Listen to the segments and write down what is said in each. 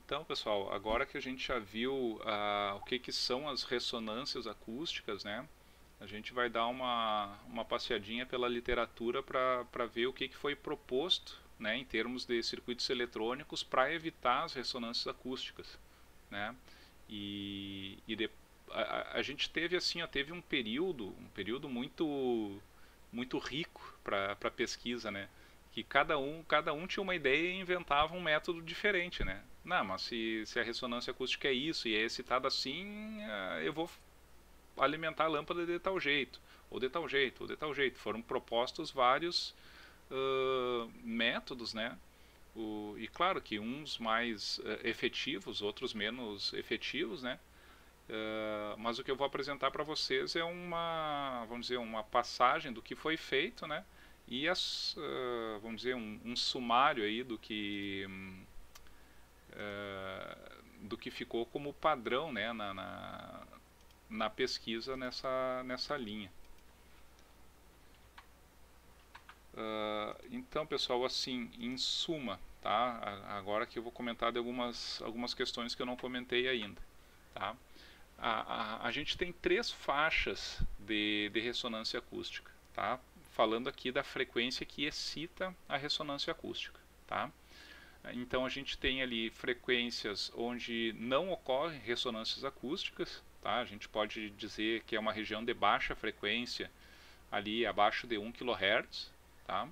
Então, pessoal, agora que a gente já viu o que são as ressonâncias acústicas, né? A gente vai dar uma passeadinha pela literatura para ver o que foi proposto, né, em termos de circuitos eletrônicos para evitar as ressonâncias acústicas, né? A gente teve assim, ó, teve um período muito rico para pesquisa, né? Que cada um tinha uma ideia e inventava um método diferente, né? Não, mas se a ressonância acústica é isso e é excitado assim, eu vou alimentar a lâmpada de tal jeito, ou de tal jeito, ou de tal jeito. Foram propostos vários métodos, né? E claro que uns mais efetivos, outros menos efetivos, né? Mas o que eu vou apresentar para vocês é vamos dizer, uma passagem do que foi feito, né? E vamos dizer, um sumário aí do que ficou como padrão, né? Na pesquisa nessa linha. Então, pessoal, assim, em suma, tá? Agora que eu vou comentar de algumas questões que eu não comentei ainda, tá? A gente tem três faixas de ressonância acústica, tá? Falando aqui da frequência que excita a ressonância acústica, tá? Então a gente tem ali frequências onde não ocorrem ressonâncias acústicas, tá? A gente pode dizer que é uma região de baixa frequência, ali abaixo de 1 kHz, tá?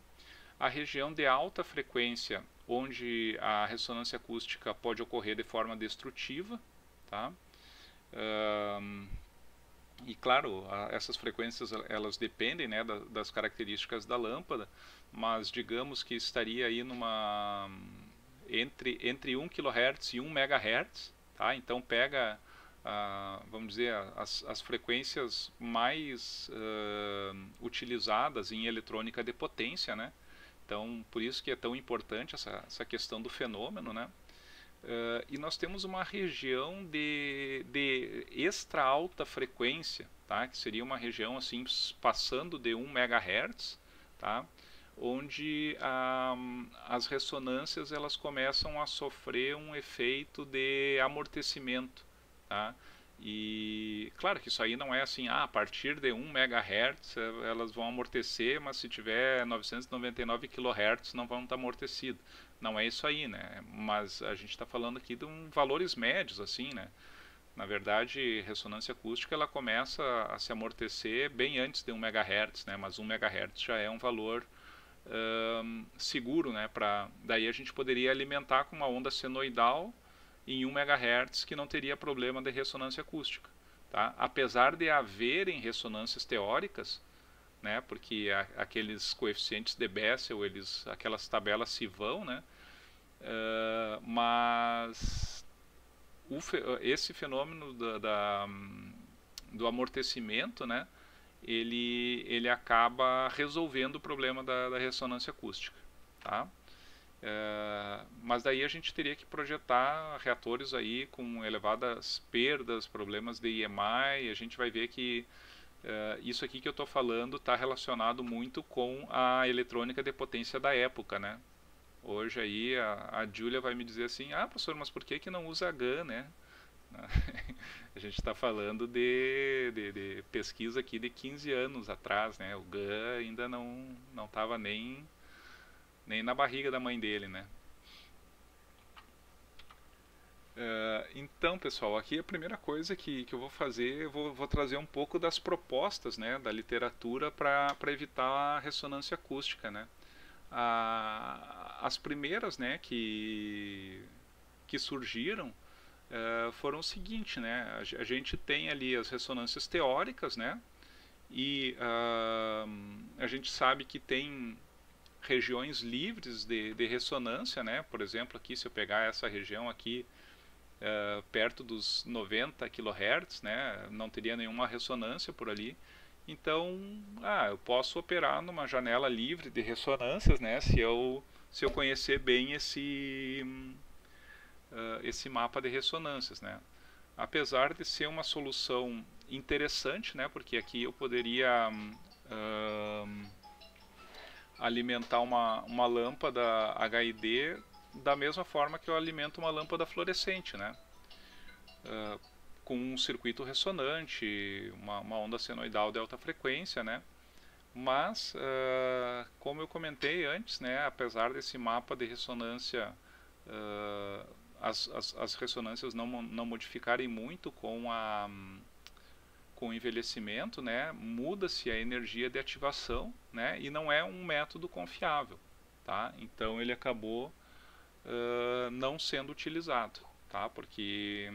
A região de alta frequência, onde a ressonância acústica pode ocorrer de forma destrutiva, tá? E claro, essas frequências elas dependem, né, das características da lâmpada, mas digamos que estaria aí entre 1 kHz e 1 MHz, tá? Então pega, vamos dizer, as frequências mais utilizadas em eletrônica de potência, né? Então, por isso que é tão importante essa questão do fenômeno, né? E nós temos uma região de extra alta frequência, tá? Que seria uma região assim passando de 1 MHz, tá? Onde as ressonâncias elas começam a sofrer um efeito de amortecimento, tá? E claro que isso aí não é assim, a partir de 1 MHz elas vão amortecer, mas se tiver 999 kHz não vão estar amortecidas. Não é isso aí, né? Mas a gente está falando aqui de valores médios, assim, né? Na verdade, ressonância acústica ela começa a se amortecer bem antes de 1 MHz, né? Mas 1 MHz já é um valor seguro, né? Daí a gente poderia alimentar com uma onda senoidal em 1 MHz que não teria problema de ressonância acústica, tá? Apesar de haverem ressonâncias teóricas, né? Porque aqueles coeficientes de Bessel, aquelas tabelas se vão, né? Mas esse fenômeno do amortecimento, né? Ele acaba resolvendo o problema da ressonância acústica, tá? Mas daí a gente teria que projetar reatores aí com elevadas perdas, problemas de EMI. A gente vai ver que isso aqui que eu estou falando está relacionado muito com a eletrônica de potência da época, né? Hoje aí a Júlia vai me dizer assim, professor, mas por que não usa GaN, né? A gente está falando de pesquisa aqui de 15 anos atrás, né? O GaN ainda não estava nem na barriga da mãe dele, né? Então, pessoal, aqui a primeira coisa que eu vou fazer, eu vou trazer um pouco das propostas, né, da literatura para evitar a ressonância acústica, né? As primeiras, né, que surgiram foram o seguinte, né? A gente tem ali as ressonâncias teóricas, né? E a gente sabe que tem regiões livres de ressonância, né? Por exemplo, aqui se eu pegar essa região aqui perto dos 90 kHz, né? Não teria nenhuma ressonância por ali. Então, eu posso operar numa janela livre de ressonâncias, né? Se eu conhecer bem esse mapa de ressonâncias, né? Apesar de ser uma solução interessante, né? Porque aqui eu poderia alimentar uma lâmpada HID da mesma forma que eu alimento uma lâmpada fluorescente, né? Com um circuito ressonante, uma onda senoidal de alta frequência, né? Mas, como eu comentei antes, né, apesar desse mapa de ressonância, as ressonâncias não modificarem muito com o envelhecimento, né, muda-se a energia de ativação, né, e não é um método confiável, tá? Então ele acabou não sendo utilizado, tá? Porque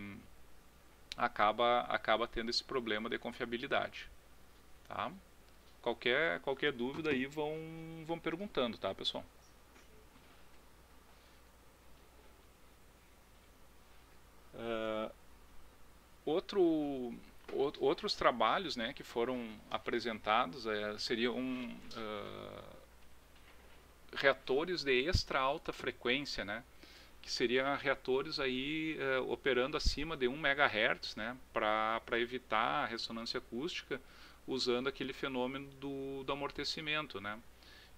acaba tendo esse problema de confiabilidade, tá? Qualquer dúvida aí vão perguntando, tá, pessoal? Outro, outros trabalhos, né, que foram apresentados seriam reatores de extra alta frequência, né, que seriam reatores aí operando acima de 1 MHz, né, para evitar a ressonância acústica usando aquele fenômeno do amortecimento, né.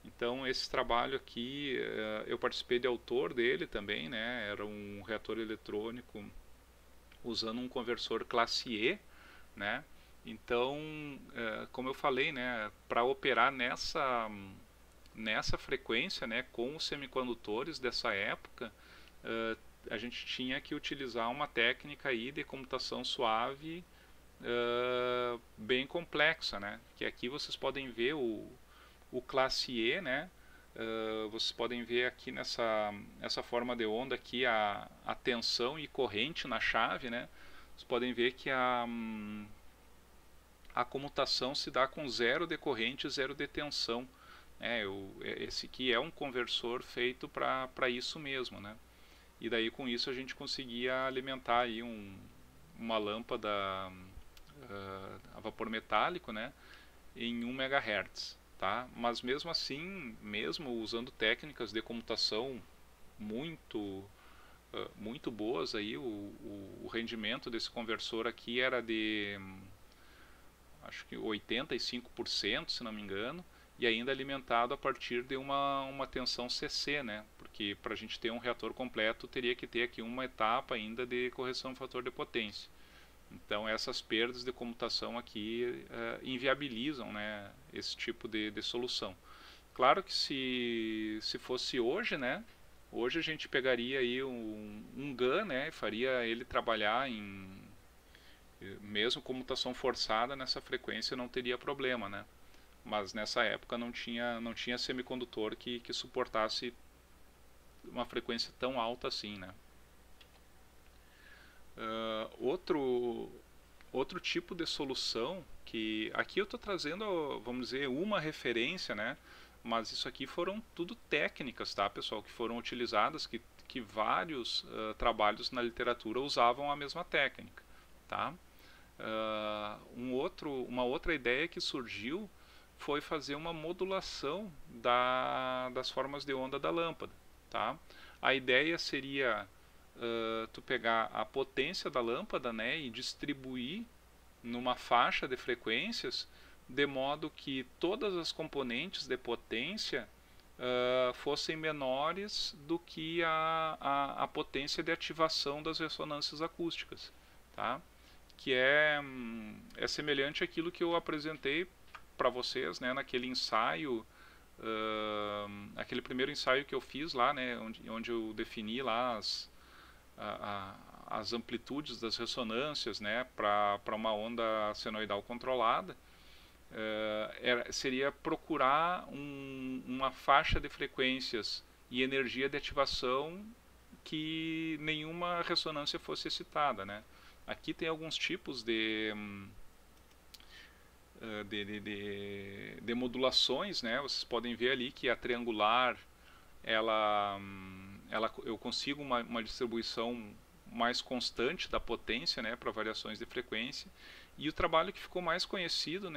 Então esse trabalho aqui eu participei de autor dele também, né, era um reator eletrônico usando um conversor classe E, né. Então, como eu falei, né, para operar nessa frequência, né, com os semicondutores dessa época, a gente tinha que utilizar uma técnica aí de comutação suave bem complexa, né, que aqui vocês podem ver o classe E, né, vocês podem ver aqui essa forma de onda aqui a tensão e corrente na chave, né, vocês podem ver que a comutação se dá com zero de corrente e zero de tensão. Esse aqui é um conversor feito para isso mesmo, né? E daí com isso a gente conseguia alimentar aí uma lâmpada a vapor metálico, né, em 1 MHz, tá? Mas mesmo assim, mesmo usando técnicas de comutação muito muito boas aí, o rendimento desse conversor aqui era de acho que 85%, se não me engano, e ainda alimentado a partir de uma tensão CC, né? Porque para a gente ter um reator completo teria que ter aqui uma etapa ainda de correção do fator de potência. Então essas perdas de comutação aqui inviabilizam, né, esse tipo de solução. Claro que se fosse hoje, né, hoje a gente pegaria aí um GAN, né, e faria ele trabalhar mesmo comutação forçada nessa frequência não teria problema, né? Mas nessa época não tinha semicondutor que suportasse uma frequência tão alta assim, né? Outro tipo de solução que aqui eu estou trazendo, vamos dizer, uma referência, né? Mas isso aqui foram tudo técnicas, tá, pessoal, que foram utilizadas, que vários trabalhos na literatura usavam a mesma técnica, tá? Uma outra ideia que surgiu foi fazer uma modulação das formas de onda da lâmpada, tá? A ideia seria tu pegar a potência da lâmpada, né, e distribuir numa faixa de frequências de modo que todas as componentes de potência fossem menores do que a potência de ativação das ressonâncias acústicas, tá? Que é semelhante àquilo que eu apresentei para vocês, né, naquele ensaio, aquele primeiro ensaio que eu fiz lá, né, onde eu defini lá as amplitudes das ressonâncias, né, para uma onda senoidal controlada. Seria procurar uma faixa de frequências e energia de ativação que nenhuma ressonância fosse excitada, né. Aqui tem alguns tipos de modulações, né? Vocês podem ver ali que a triangular, eu consigo uma distribuição mais constante da potência, né, para variações de frequência. E o trabalho que ficou mais conhecido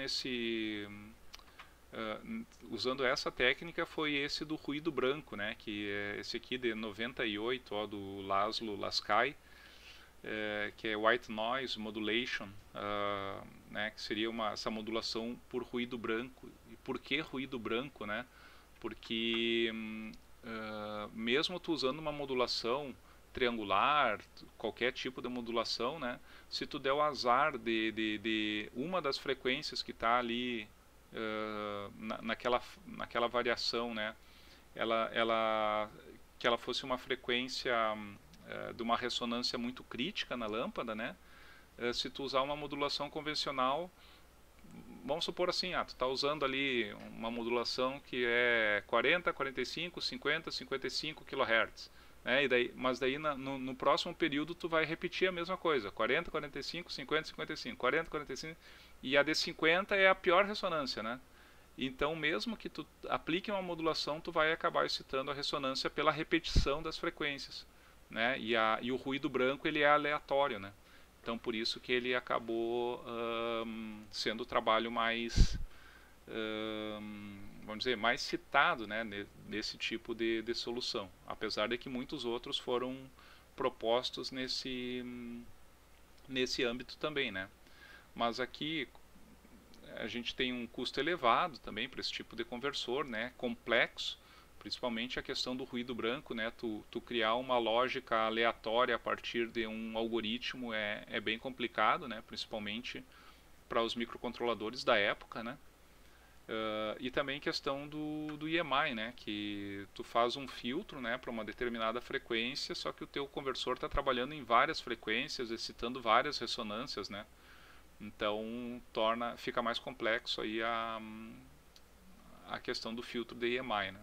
usando essa técnica foi esse do ruído branco, né, que é esse aqui de 98, ó, do Laszlo Laskay, que é White Noise Modulation, né, que seria essa modulação por ruído branco. E por que ruído branco, né? Porque mesmo tu usando uma modulação triangular, qualquer tipo de modulação, né? Se tu der o azar de uma das frequências que está ali naquela variação, né? Que ela fosse uma frequência de uma ressonância muito crítica na lâmpada, né? Se tu usar uma modulação convencional, vamos supor assim, tu está usando ali uma modulação que é 40, 45, 50, 55 kHz. Né? Mas daí no próximo período tu vai repetir a mesma coisa, 40, 45, 50, 55, 40, 45, e a de 50 é a pior ressonância, né? Então mesmo que tu aplique uma modulação, tu vai acabar excitando a ressonância pela repetição das frequências, né? E o ruído branco ele é aleatório, né? Então por isso que ele acabou sendo o trabalho mais, vamos dizer, mais citado, né, nesse tipo de solução, apesar de que muitos outros foram propostos nesse âmbito também, né? Mas aqui a gente tem um custo elevado também para esse tipo de conversor, né, complexo, principalmente a questão do ruído branco, né, tu criar uma lógica aleatória a partir de um algoritmo é bem complicado, né, principalmente para os microcontroladores da época, né. E também questão do EMI, né, que tu faz um filtro, né, para uma determinada frequência, só que o teu conversor está trabalhando em várias frequências, excitando várias ressonâncias, né. Então fica mais complexo aí a questão do filtro de EMI, né.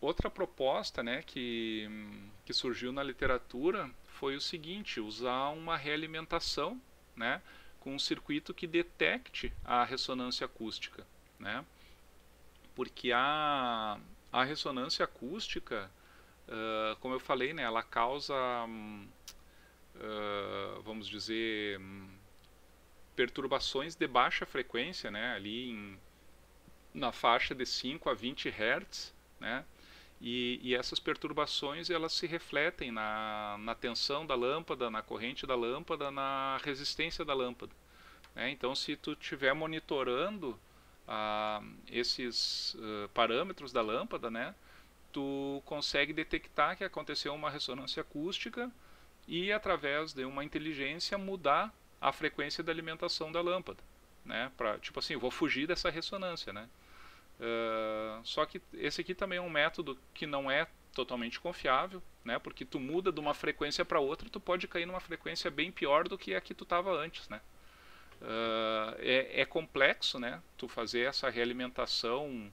Outra proposta, né, que surgiu na literatura foi o seguinte: usar uma realimentação, né, com um circuito que detecte a ressonância acústica, né, porque a ressonância acústica, como eu falei, né, ela causa, vamos dizer, perturbações de baixa frequência, né, ali na faixa de 5 a 20 Hz, né? E essas perturbações elas se refletem na tensão da lâmpada, na corrente da lâmpada, na resistência da lâmpada, né? Então, se tu estiver monitorando esses parâmetros da lâmpada, né, tu consegue detectar que aconteceu uma ressonância acústica e, através de uma inteligência, mudar a frequência da alimentação da lâmpada, né? Tipo assim, eu vou fugir dessa ressonância, né? Só que esse aqui também é um método que não é totalmente confiável, né? Porque tu muda de uma frequência para outra, tu pode cair numa frequência bem pior do que a que tu estava antes, né? É complexo, né? Tu fazer essa realimentação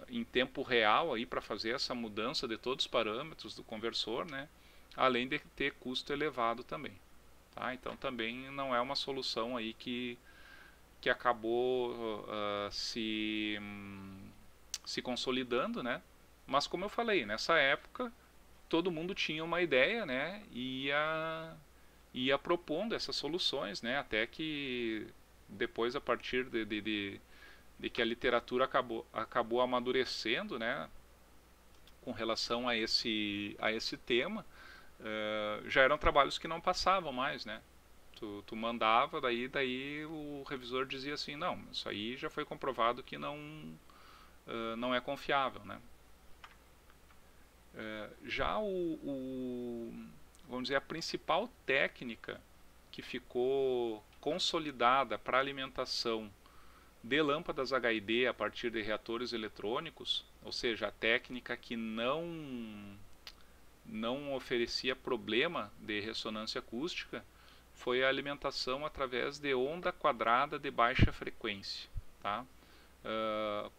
em tempo real aí para fazer essa mudança de todos os parâmetros do conversor, né? Além de ter custo elevado também, tá? Então também não é uma solução aí que acabou se consolidando, né? Mas como eu falei, nessa época todo mundo tinha uma ideia, né? E ia propondo essas soluções, né? Até que depois, a partir de que a literatura acabou amadurecendo, né? Com relação a esse tema, já eram trabalhos que não passavam mais, né? Tu mandava, daí o revisor dizia assim: não, isso aí já foi comprovado que não é confiável, né? Já vamos dizer, a principal técnica que ficou consolidada para alimentação de lâmpadas HID a partir de reatores eletrônicos, ou seja, a técnica que não oferecia problema de ressonância acústica, foi a alimentação através de onda quadrada de baixa frequência, tá?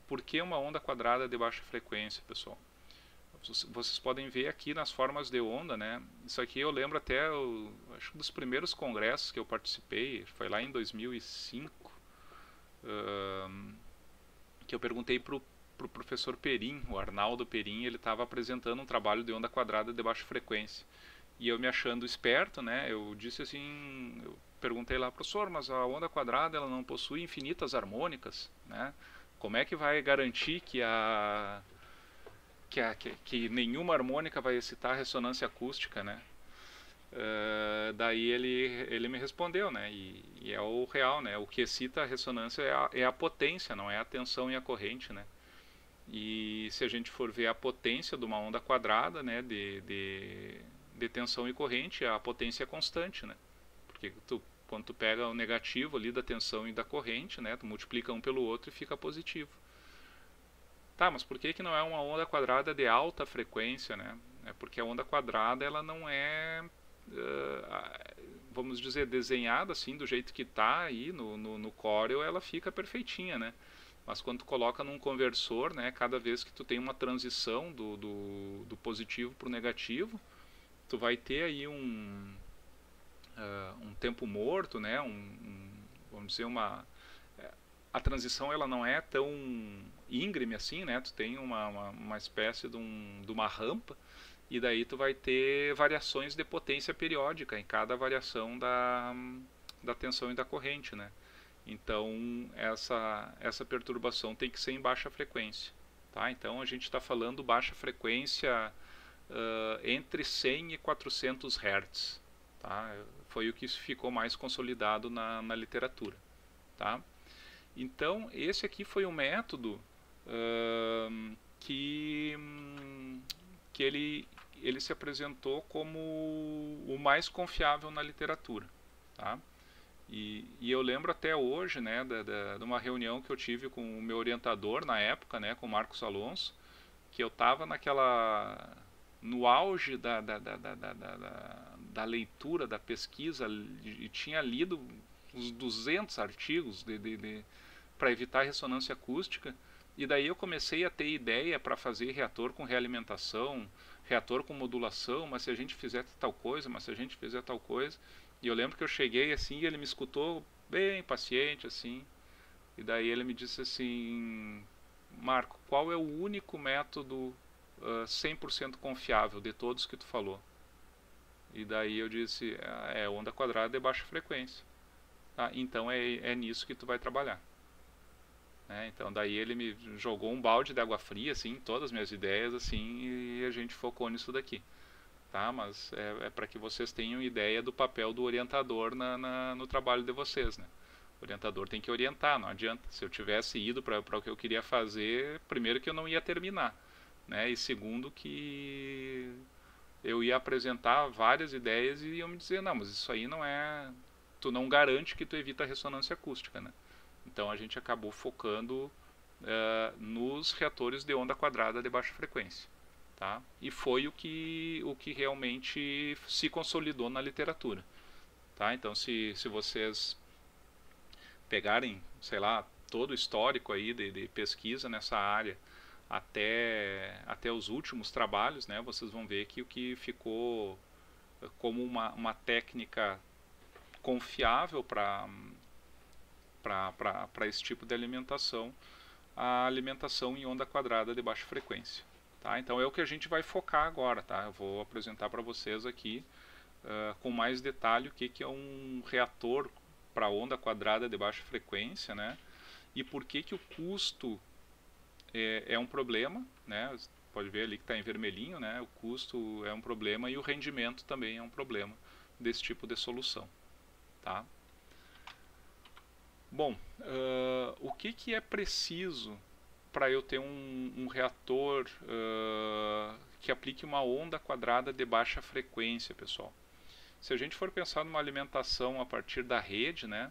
Por que uma onda quadrada de baixa frequência, pessoal? Vocês podem ver aqui nas formas de onda, né? Isso aqui eu lembro até, acho que dos primeiros congressos que eu participei, foi lá em 2005, que eu perguntei para o professor Perim, o Arnaldo Perim, ele estava apresentando um trabalho de onda quadrada de baixa frequência. E eu me achando esperto, né, eu disse assim, eu perguntei lá: professor, mas a onda quadrada ela não possui infinitas harmônicas, né? Como é que vai garantir que nenhuma harmônica vai excitar a ressonância acústica, né? Daí ele me respondeu, né? E é o real, né? O que excita a ressonância é a potência, não é a tensão e a corrente, né? E se a gente for ver a potência de uma onda quadrada, né, de tensão e corrente, a potência é constante, né? Porque quando tu pega o negativo ali da tensão e da corrente, né, tu multiplica um pelo outro e fica positivo. Tá, mas por que não é uma onda quadrada de alta frequência, né? É porque a onda quadrada ela não é, vamos dizer, desenhada assim do jeito que está aí no Corel, ela fica perfeitinha, né? Mas quando tu coloca num conversor, né, cada vez que tu tem uma transição do positivo para o negativo, tu vai ter aí um tempo morto, né, vamos dizer, a transição ela não é tão íngreme assim, né, tu tem uma espécie de uma rampa, e daí tu vai ter variações de potência periódica em cada variação da tensão e da corrente, né. Então essa perturbação tem que ser em baixa frequência, tá? Então a gente está falando baixa frequência entre 100 e 400 Hz, tá? Foi o que ficou mais consolidado na literatura, tá? Então esse aqui foi um método que ele se apresentou como o mais confiável na literatura, tá? E eu lembro até hoje, né, de uma reunião que eu tive com o meu orientador na época, né, com o Marcos Alonso, que eu estava no auge da leitura, da pesquisa, e tinha lido uns 200 artigos para evitar ressonância acústica, e daí eu comecei a ter ideia para fazer reator com realimentação, reator com modulação, mas se a gente fizer tal coisa, mas se a gente fizer tal coisa. E eu lembro que eu cheguei assim e ele me escutou bem paciente assim. E daí ele me disse assim: Marco, qual é o único método 100% confiável de todos que tu falou? E daí eu disse: é onda quadrada de baixa frequência. Então é nisso que tu vai trabalhar. Então daí ele me jogou um balde de água fria assim, todas as minhas ideias assim, e a gente focou nisso daqui. Tá? Mas é para que vocês tenham ideia do papel do orientador no trabalho de vocês, né? O orientador tem que orientar, não adianta. Se eu tivesse ido para o que eu queria fazer, primeiro que eu não ia terminar, né? E segundo que eu ia apresentar várias ideias e iam me dizer, não, mas isso aí não é... Tu não garante que tu evita a ressonância acústica, né? Então a gente acabou focando nos reatores de onda quadrada de baixa frequência. Tá? E foi o que realmente se consolidou na literatura. Tá? Então, se vocês pegarem, sei lá, todo o histórico aí de pesquisa nessa área até os últimos trabalhos, né, vocês vão ver que o que ficou como uma técnica confiável para esse tipo de alimentação, a alimentação em onda quadrada de baixa frequência. Tá? Então é o que a gente vai focar agora. Tá? Eu vou apresentar para vocês aqui com mais detalhe o que é um reator para onda quadrada de baixa frequência, né? E por que o custo é um problema, né? Você pode ver ali que está em vermelhinho, né? O custo é um problema e o rendimento também é um problema desse tipo de solução. Tá? Bom, o que é preciso para eu ter um reator que aplique uma onda quadrada de baixa frequência, pessoal? Se a gente for pensar numa alimentação a partir da rede, né,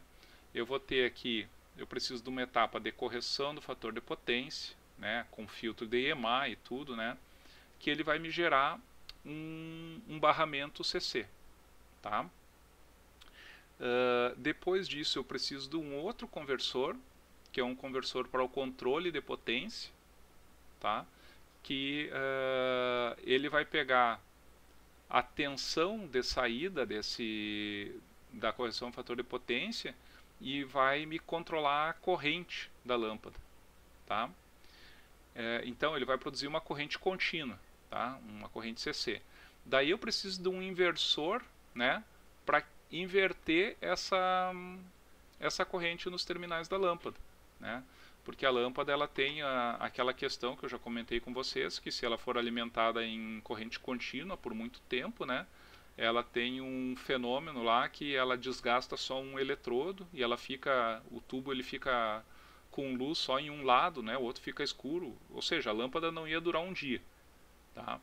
eu vou ter aqui, eu preciso de uma etapa de correção do fator de potência, né, com filtro de EMA e tudo, né, que ele vai me gerar um barramento CC. Tá? Depois disso eu preciso de um outro conversor, que é um conversor para o controle de potência, tá? Que ele vai pegar a tensão de saída da correção do fator de potência e vai me controlar a corrente da lâmpada. Tá? Então ele vai produzir uma corrente contínua, tá? Uma corrente CC. Daí eu preciso de um inversor, né, para inverter essa corrente nos terminais da lâmpada, né? Porque a lâmpada ela tem aquela questão que eu já comentei com vocês, que se ela for alimentada em corrente contínua por muito tempo, né, ela tem um fenômeno lá que ela desgasta só um eletrodo e ela fica, o tubo ele fica com luz só em um lado, né? O outro fica escuro, ou seja, a lâmpada não ia durar um dia, tá?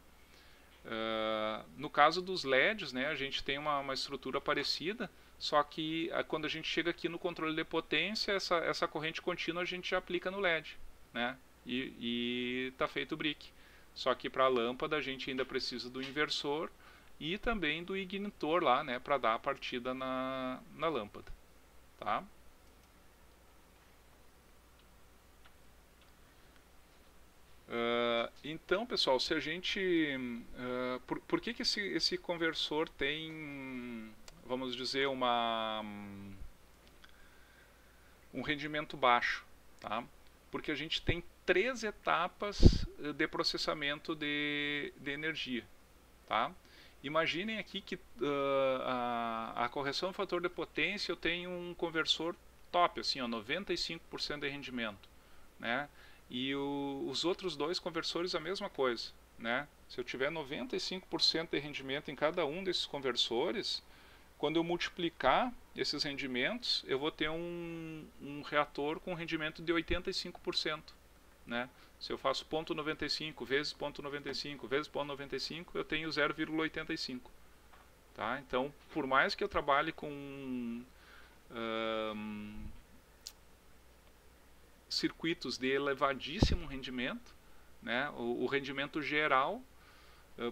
No caso dos LEDs, né, a gente tem uma estrutura parecida, só que quando a gente chega aqui no controle de potência, essa corrente contínua a gente já aplica no LED, né? E tá feito o brick. Só que para a lâmpada a gente ainda precisa do inversor e também do ignitor lá, né, para dar a partida na lâmpada, tá? Então, pessoal, se a gente... por que esse conversor tem, vamos dizer, um rendimento baixo? Tá? Porque a gente tem 3 etapas de processamento de energia. Tá? Imaginem aqui que a correção do fator de potência eu tenho um conversor top, assim, ó, 95% de rendimento, né? E os outros 2 conversores a mesma coisa, né? Se eu tiver 95% de rendimento em cada um desses conversores, quando eu multiplicar esses rendimentos, eu vou ter um reator com rendimento de 85%, né? Se eu faço 0,95 vezes 0,95 vezes 0,95, eu tenho 0,85. Tá? Então, por mais que eu trabalhe com circuitos de elevadíssimo rendimento, né? O rendimento geral,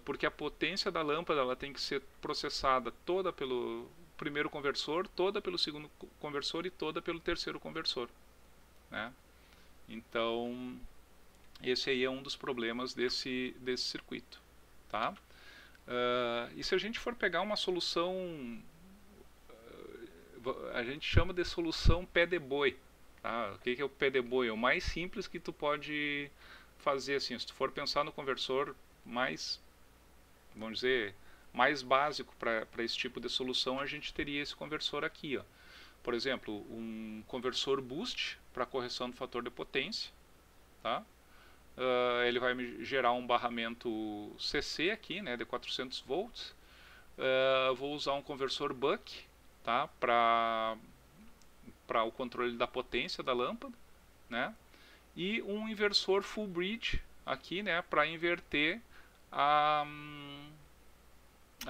porque a potência da lâmpada ela tem que ser processada toda pelo primeiro conversor, toda pelo segundo conversor e toda pelo terceiro conversor, né? Então, esse aí é um dos problemas desse circuito, tá? E se a gente for pegar uma solução, a gente chama de solução pé de boi. Tá? O que é o pé de boi? É o mais simples que tu pode fazer, assim, se tu for pensar no conversor mais, vamos dizer, mais básico para esse tipo de solução, a gente teria esse conversor aqui, ó. Por exemplo, um conversor boost para correção do fator de potência, tá? Ele vai me gerar um barramento CC aqui, né, de 400 volts. Vou usar um conversor buck, tá, para o controle da potência da lâmpada, né, e um inversor full bridge aqui, né, para inverter a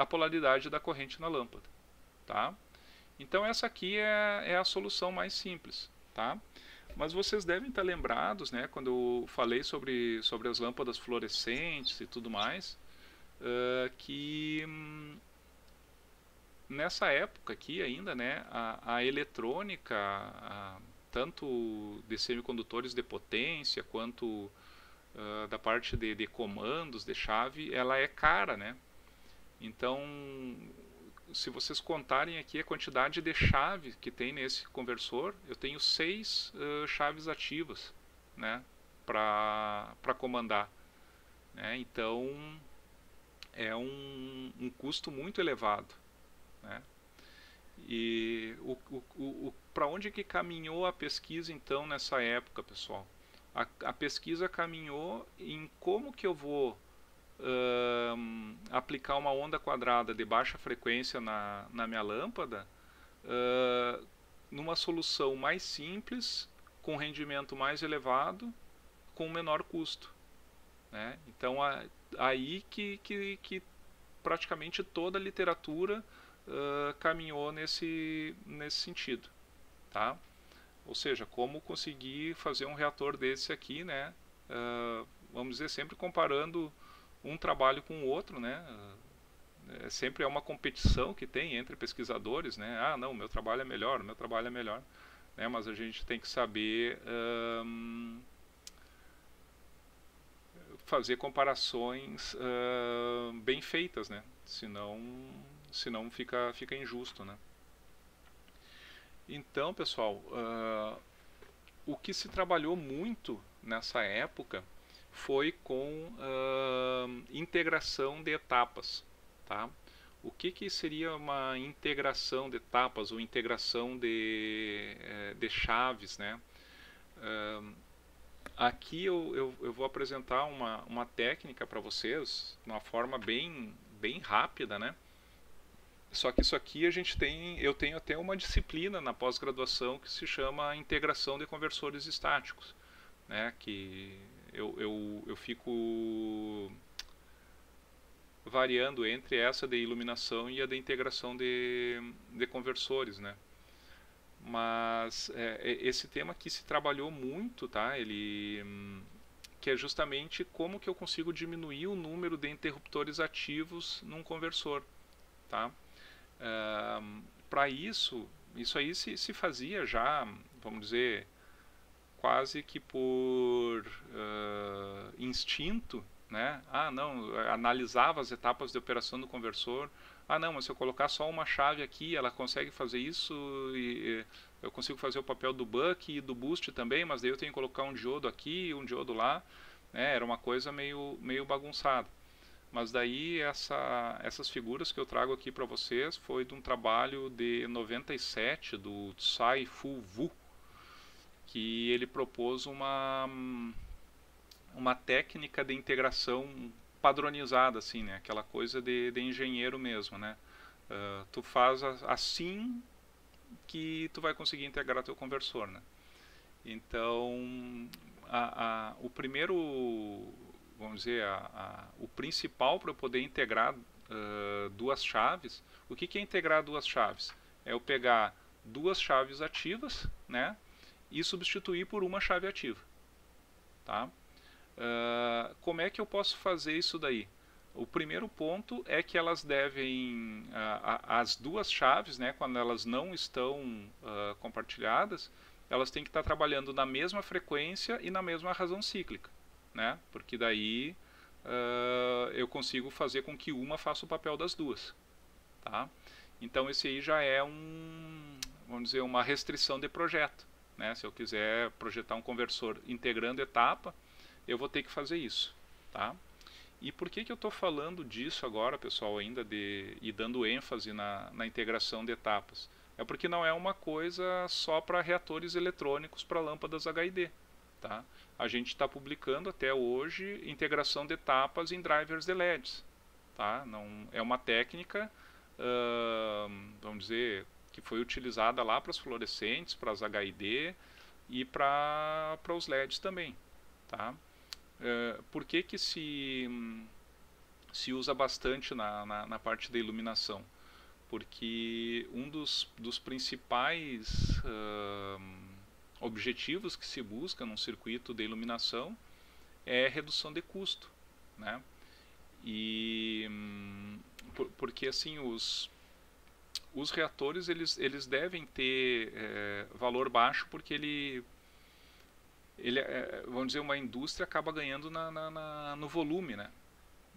polaridade da corrente na lâmpada, tá? Então essa aqui é a solução mais simples, tá? Mas vocês devem estar lembrados, né, quando eu falei sobre as lâmpadas fluorescentes e tudo mais, que nessa época aqui ainda, né, a eletrônica, tanto de semicondutores de potência quanto da parte de comandos, de chave, ela é cara, né? Então, se vocês contarem aqui a quantidade de chaves que tem nesse conversor, eu tenho 6 chaves ativas, né, para comandar, né? Então é um custo muito elevado, né? E para onde que caminhou a pesquisa então nessa época, pessoal? A pesquisa caminhou em como que eu vou aplicar uma onda quadrada de baixa frequência na minha lâmpada numa solução mais simples, com rendimento mais elevado, com menor custo, né? Então aí que praticamente toda a literatura caminhou nesse sentido, tá? Ou seja, como conseguir fazer um reator desse aqui, né? Vamos dizer, sempre comparando um trabalho com o outro, né? Sempre é uma competição que tem entre pesquisadores, né? Ah, não, meu trabalho é melhor, meu trabalho é melhor, né? Mas a gente tem que saber fazer comparações bem feitas, né? Senão fica injusto, né? Então, pessoal, o que se trabalhou muito nessa época foi com integração de etapas, tá? O que seria uma integração de etapas ou integração de chaves, né? Aqui eu vou apresentar uma técnica para vocês, de uma forma bem rápida, né? Só que isso aqui eu tenho até uma disciplina na pós-graduação que se chama integração de conversores estáticos, né? Que eu fico variando entre essa de iluminação e a de integração de conversores, né? Mas esse tema aqui se trabalhou muito, tá? Que é justamente como que eu consigo diminuir o número de interruptores ativos num conversor, tá? Para isso aí se fazia já, vamos dizer, quase que por instinto, né? Ah, não, analisava as etapas de operação do conversor. Ah, não, mas se eu colocar só uma chave aqui, ela consegue fazer isso e eu consigo fazer o papel do buck e do boost também, mas daí eu tenho que colocar um diodo aqui e um diodo lá, né? Era uma coisa meio bagunçada. Mas daí essas figuras que eu trago aqui para vocês foi de um trabalho de 97 do Tsai Fu Wu, que ele propôs uma técnica de integração padronizada, assim, né? Aquela coisa de engenheiro mesmo, né? Tu faz assim que tu vai conseguir integrar teu conversor, né? Então, o primeiro, vamos dizer, o principal para eu poder integrar duas chaves, o que é integrar duas chaves? É eu pegar duas chaves ativas, né? E substituir por uma chave ativa, tá? Como é que eu posso fazer isso daí? O primeiro ponto é que elas devem, as duas chaves, né, quando elas não estão compartilhadas, elas têm que estar trabalhando na mesma frequência e na mesma razão cíclica, né? Porque daí eu consigo fazer com que uma faça o papel das duas, tá? Então esse aí já é vamos dizer, uma restrição de projeto, né? Se eu quiser projetar um conversor integrando etapa, eu vou ter que fazer isso, tá? E por que eu estou falando disso agora, pessoal, ainda e dando ênfase na integração de etapas? É porque não é uma coisa só para reatores eletrônicos para lâmpadas HID, tá? A gente está publicando até hoje integração de etapas em drivers de LEDs, tá? Não, é uma técnica, vamos dizer, que foi utilizada lá para as fluorescentes, para as HID e para os LEDs também, tá? Por que se usa bastante na parte da iluminação? Porque um dos principais objetivos que se busca num circuito de iluminação é redução de custo, né? E porque assim os reatores eles devem ter valor baixo porque vamos dizer, uma indústria acaba ganhando no volume, né?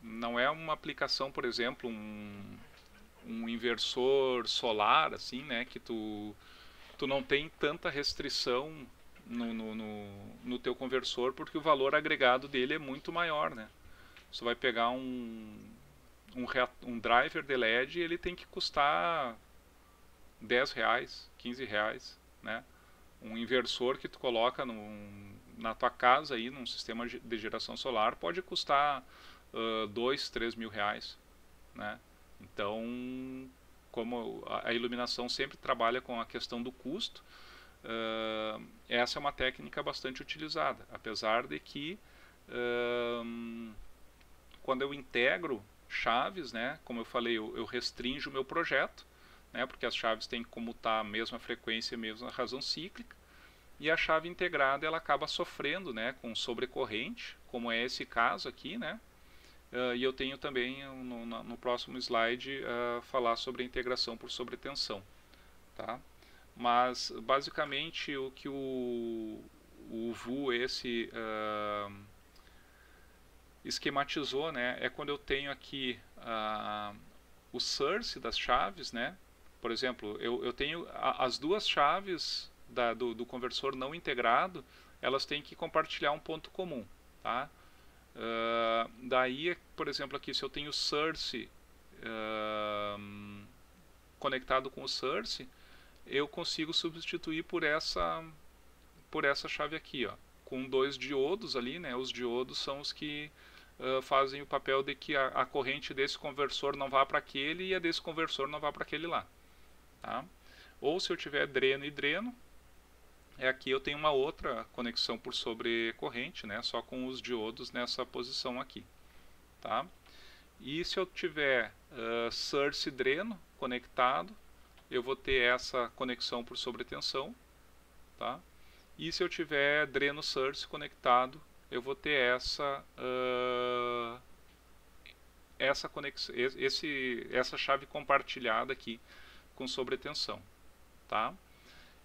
Não é uma aplicação, por exemplo, um inversor solar, assim, né? Que tu não tem tanta restrição no teu conversor porque o valor agregado dele é muito maior, né? Você vai pegar um driver de LED e ele tem que custar R$10, R$15, né? Um inversor que tu coloca na tua casa aí, num sistema de geração solar, pode custar R$2, R$3 mil, né? Então, como a iluminação sempre trabalha com a questão do custo, essa é uma técnica bastante utilizada, apesar de que quando eu integro chaves, né, como eu falei, eu restringo o meu projeto, né, porque as chaves têm que comutar a mesma frequência, a mesma razão cíclica, e a chave integrada ela acaba sofrendo, né, com sobrecorrente, como é esse caso aqui, né, e eu tenho também no próximo slide falar sobre a integração por sobretensão, tá? Mas basicamente o que o VU esquematizou, né, é quando eu tenho aqui o source das chaves, né? Por exemplo, eu tenho as duas chaves do conversor não integrado, elas têm que compartilhar um ponto comum, tá? Daí, por exemplo, aqui se eu tenho source conectado com o source, eu consigo substituir por essa chave aqui, ó, com dois diodos ali, né? Os diodos são os que fazem o papel de que a corrente desse conversor não vá para aquele e a desse conversor não vá para aquele lá. Tá? Ou se eu tiver dreno e dreno, aqui eu tenho uma outra conexão por sobrecorrente, né, só com os diodos nessa posição aqui. Tá? E se eu tiver source e dreno conectado, eu vou ter essa conexão por sobretensão. Tá? E se eu tiver dreno source conectado, eu vou ter essa conexão, essa chave compartilhada aqui com sobretensão. Tá?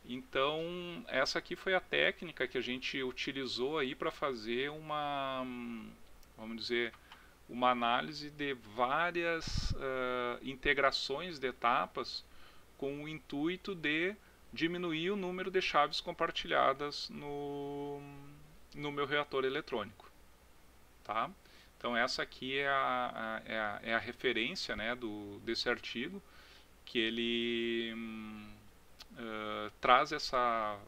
Então, essa aqui foi a técnica que a gente utilizou aí para fazer vamos dizer, uma análise de várias integrações de etapas com o intuito de diminuir o número de chaves compartilhadas no meu reator eletrônico. Tá? Então essa aqui é a referência, né, desse artigo, que ele traz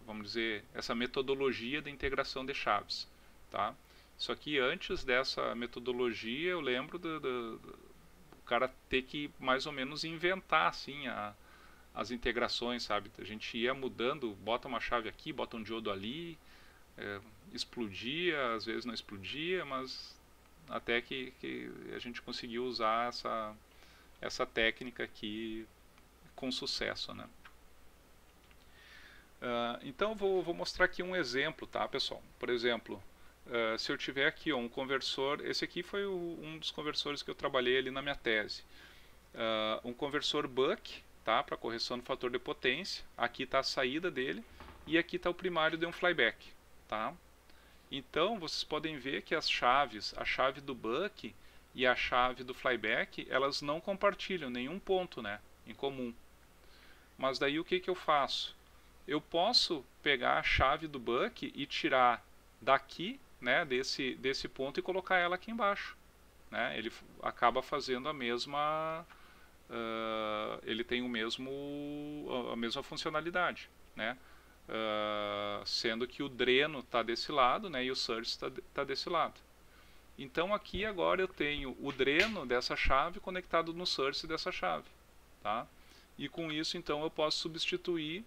vamos dizer, essa metodologia de integração de chaves. Tá? Isso aqui, antes dessa metodologia, eu lembro do cara ter que mais ou menos inventar assim, as integrações, sabe? A gente ia mudando, bota uma chave aqui, bota um diodo ali, explodia, às vezes não explodia, mas até que a gente conseguiu usar essa técnica aqui com sucesso, né? Então vou mostrar aqui um exemplo, tá, pessoal? Por exemplo, se eu tiver aqui um conversor, esse aqui foi um dos conversores que eu trabalhei ali na minha tese. Um conversor buck, tá, para correção do fator de potência. Aqui está a saída dele e aqui está o primário de um flyback. Tá? Então vocês podem ver que as chaves, a chave do buck e a chave do flyback, elas não compartilham nenhum ponto, né, em comum. Mas daí o que eu faço? Eu posso pegar a chave do buck e tirar daqui, né, desse ponto, e colocar ela aqui embaixo. Né? Ele acaba fazendo a mesma... ele tem a mesma funcionalidade. Né? Sendo que o dreno está desse lado, né, e o source está desse lado. Então aqui agora eu tenho o dreno dessa chave conectado no source dessa chave. Tá? E com isso então eu posso substituir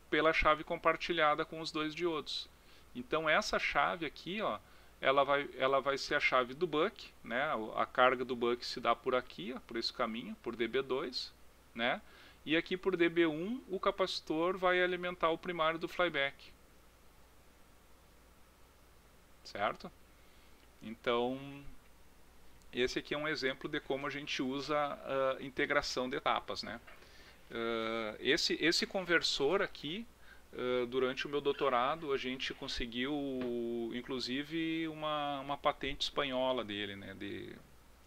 pela chave compartilhada com os dois diodos. Então essa chave aqui, ó, ela vai ser a chave do buck, né? A carga do buck se dá por aqui, ó, por esse caminho, por dB2, né? E aqui por dB1 o capacitor vai alimentar o primário do flyback. Certo? Então, esse aqui é um exemplo de como a gente usa a integração de etapas, né? Esse conversor aqui, durante o meu doutorado, a gente conseguiu, inclusive, uma patente espanhola dele, né?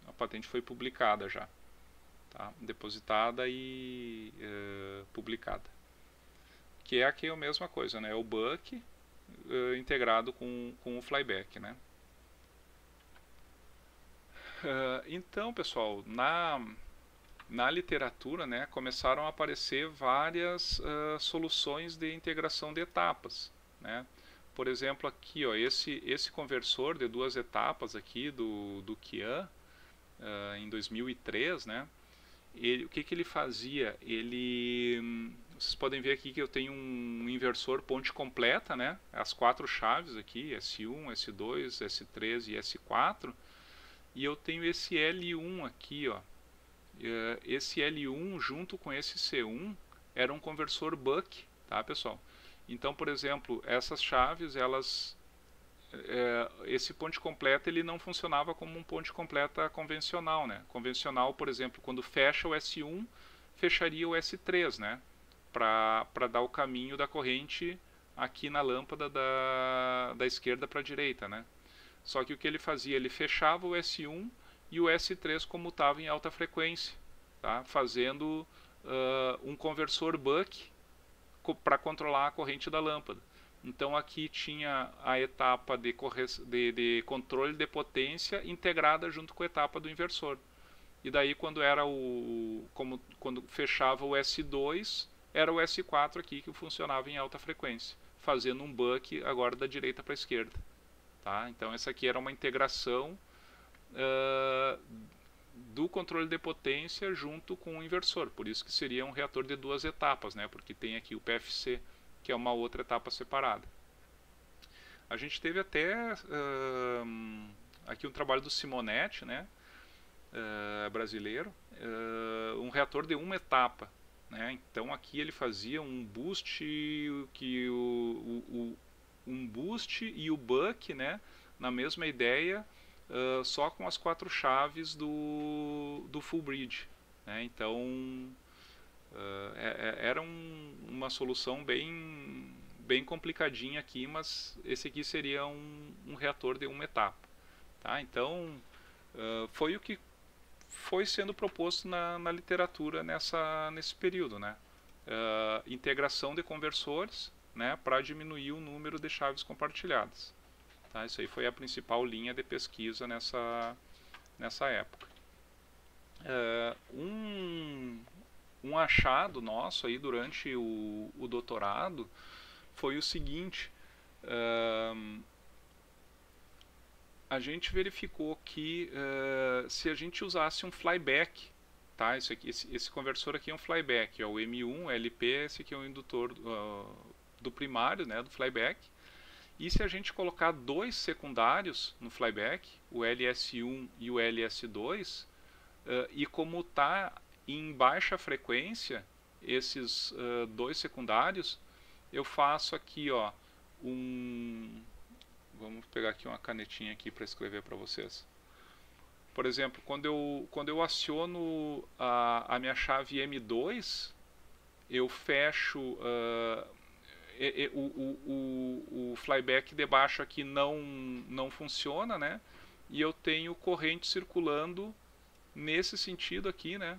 A patente foi publicada já, tá? Depositada e publicada. Que é aqui a mesma coisa, né? O buck integrado com o flyback, né? Então, pessoal, na literatura, né, começaram a aparecer várias soluções de integração de etapas. Né? Por exemplo, aqui, ó, esse conversor de 2 etapas aqui do Qian, em 2003, né, o que ele fazia? Vocês podem ver aqui que eu tenho um inversor ponte completa, né, as 4 chaves aqui, S1, S2, S3 e S4, e eu tenho esse L1 aqui, ó. Esse L1 junto com esse C1 era um conversor buck, tá, pessoal? Então, por exemplo, essas chaves, esse ponte completa ele não funcionava como um ponte completa convencional, né? Convencional, por exemplo, quando fecha o S1, fecharia o S3, né? Para dar o caminho da corrente aqui na lâmpada da esquerda para a direita, né? Só que o que ele fazia? Ele fechava o S1 e o S3 comutava em alta frequência, tá? Fazendo um conversor buck para controlar a corrente da lâmpada. Então aqui tinha a etapa de controle de potência integrada junto com a etapa do inversor. E daí quando quando fechava o S2, era o S4 aqui que funcionava em alta frequência, fazendo um buck agora da direita para a esquerda. Tá? Então essa aqui era uma integração do controle de potência junto com o inversor. Por isso que seria um reator de duas etapas, né? Porque tem aqui o PFC, que é uma outra etapa separada. A gente teve até aqui um trabalho do Simonetti, né? Brasileiro, um reator de uma etapa. Né? Então aqui ele fazia um boost, um boost e o buck, né? Na mesma ideia, só com as 4 chaves do full bridge. Né? Então era uma solução bem complicadinha aqui, mas esse aqui seria um reator de uma etapa. Tá? Então foi o que foi sendo proposto na literatura nesse período, né? Integração de conversores, né, para diminuir o número de chaves compartilhadas. Tá? Isso aí foi a principal linha de pesquisa nessa época. Um achado nosso aí durante o doutorado foi o seguinte: a gente verificou que se a gente usasse um flyback, tá? Esse conversor aqui é um flyback, é o M1 LP, esse aqui é o indutor do primário, né, do flyback. E se a gente colocar 2 secundários no flyback, o LS1 e o LS2, e como está em baixa frequência esses 2 secundários, eu faço aqui, ó, vamos pegar aqui uma canetinha aqui para escrever para vocês. Por exemplo, quando eu aciono a minha chave M2, eu fecho o flyback de baixo aqui não funciona, né? E eu tenho corrente circulando nesse sentido aqui, né?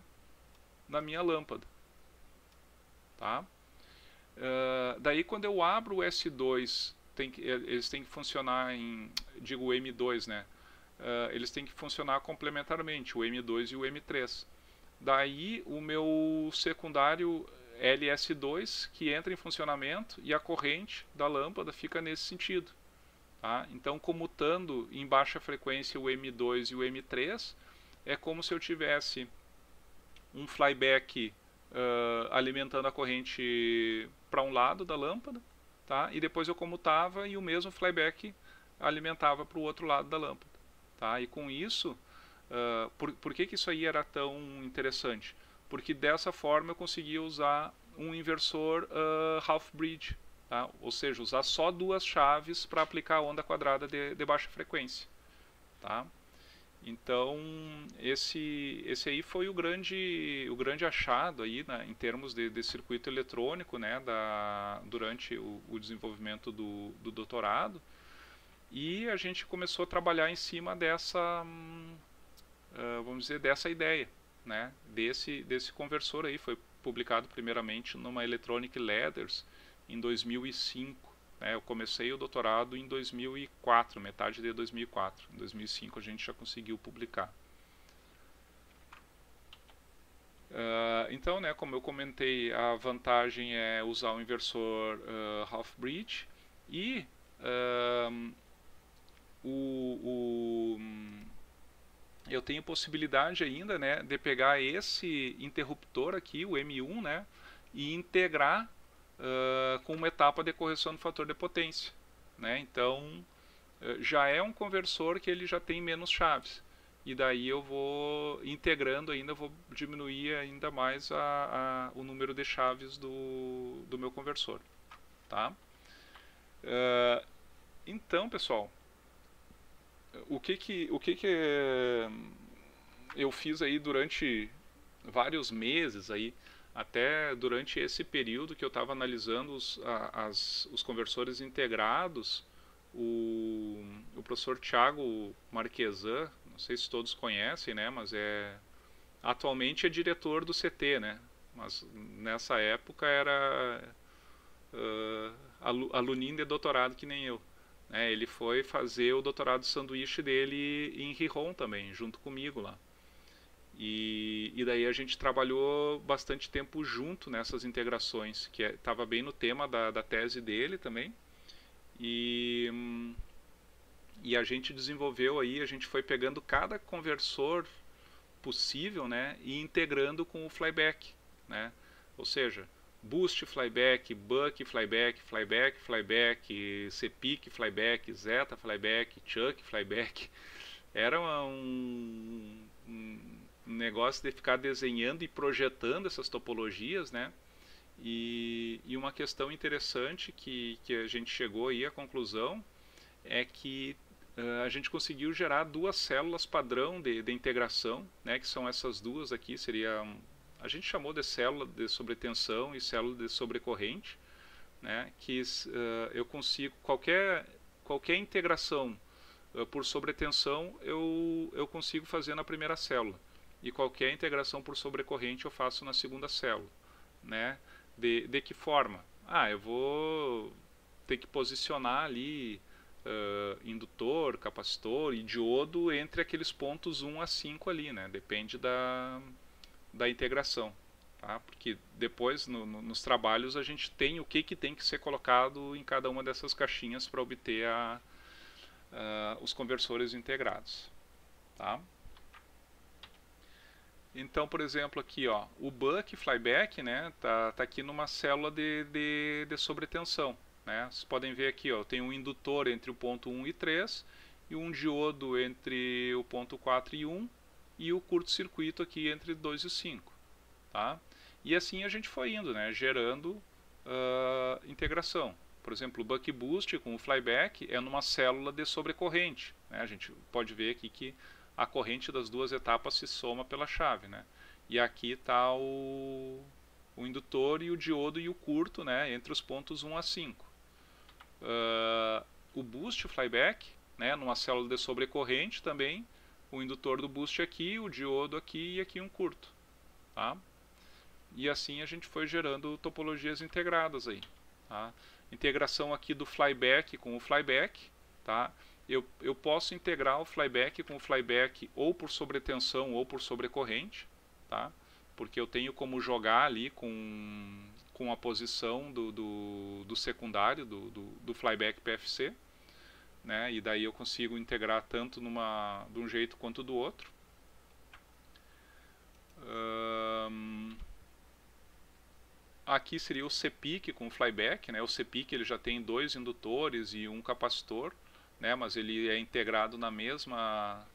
Na minha lâmpada. Tá? Daí quando eu abro o S2, eles têm que funcionar digo o M2, né? Eles têm que funcionar complementarmente, o M2 e o M3. Daí o meu secundário LS2 que entra em funcionamento e a corrente da lâmpada fica nesse sentido. Tá? Então, comutando em baixa frequência o M2 e o M3, é como se eu tivesse um flyback alimentando a corrente para um lado da lâmpada, tá? E depois eu comutava e o mesmo flyback alimentava para o outro lado da lâmpada. Tá? E com isso, por que isso aí era tão interessante? Porque dessa forma eu conseguia usar um inversor half-bridge, tá? Ou seja, usar só 2 chaves para aplicar a onda quadrada de baixa frequência. Tá? Então, esse aí foi o grande achado aí, né, em termos de circuito eletrônico, né, durante o desenvolvimento do doutorado. E a gente começou a trabalhar em cima dessa, vamos dizer, dessa ideia, né, desse conversor aí. Foi publicado primeiramente numa Electronic Letters em 2005. Eu comecei o doutorado em 2004, metade de 2004. Em 2005 a gente já conseguiu publicar. Então, né, como eu comentei, a vantagem é usar o inversor half-bridge e eu tenho possibilidade ainda, né, de pegar esse interruptor aqui, o M1, né, e integrar com uma etapa de correção do fator de potência. Né? Então, já é um conversor que ele já tem menos chaves. E daí eu vou integrando ainda, vou diminuir ainda mais o número de chaves do meu conversor. Tá? Então, pessoal, o que eu fiz aí durante vários meses aí, até durante esse período que eu estava analisando os conversores integrados, o professor Thiago Marquesan, não sei se todos conhecem, né, mas atualmente é diretor do CT, né, mas nessa época era aluninho de doutorado que nem eu. Né, ele foi fazer o doutorado sanduíche dele em Gijón também, junto comigo lá. E daí a gente trabalhou bastante tempo junto nessas integrações, que estava bem no tema da tese dele também. E E a gente desenvolveu aí, a gente foi pegando cada conversor possível, né, e integrando com o flyback, né? Ou seja, boost flyback, buck flyback, flyback flyback, cpic flyback, zeta flyback, chuck flyback. Era um negócio de ficar desenhando e projetando essas topologias, né? E uma questão interessante que a gente chegou aí à conclusão é que a gente conseguiu gerar duas células padrão de integração, né, que são essas duas aqui, a gente chamou de célula de sobretensão e célula de sobrecorrente, né, que eu consigo, qualquer integração por sobretensão eu consigo fazer na primeira célula, e qualquer integração por sobrecorrente eu faço na segunda célula, né. De que forma? Eu vou ter que posicionar ali indutor, capacitor e diodo entre aqueles pontos 1 a 5 ali, né? Depende da integração, tá? Porque depois nos trabalhos a gente tem o que tem que ser colocado em cada uma dessas caixinhas para obter os conversores integrados, tá? Então, por exemplo, aqui, ó, o buck flyback, né, tá aqui numa célula de sobretensão, né? Vocês podem ver aqui, ó, eu tenho um indutor entre o ponto 1 e 3 e um diodo entre o ponto 4 e 1 e o curto-circuito aqui entre 2 e 5, tá? E assim a gente foi indo, né, gerando integração. Por exemplo, o buck boost com o flyback é numa célula de sobrecorrente, né? A gente pode ver aqui que a corrente das duas etapas se soma pela chave, né? E aqui está o indutor e o diodo e o curto, né, entre os pontos 1 a 5. O boost flyback, né, numa célula de sobrecorrente também, o indutor do boost aqui, o diodo aqui e aqui um curto, tá? E assim a gente foi gerando topologias integradas aí, tá? Integração aqui do flyback com o flyback, tá? Eu posso integrar o flyback com o flyback ou por sobretensão ou por sobrecorrente, tá? Porque eu tenho como jogar ali com a posição do secundário, do flyback PFC, né? E daí eu consigo integrar tanto de um jeito quanto do outro. Aqui seria o cpic com o flyback, né? O cpic ele já tem 2 indutores e um capacitor, né, mas ele é integrado na mesma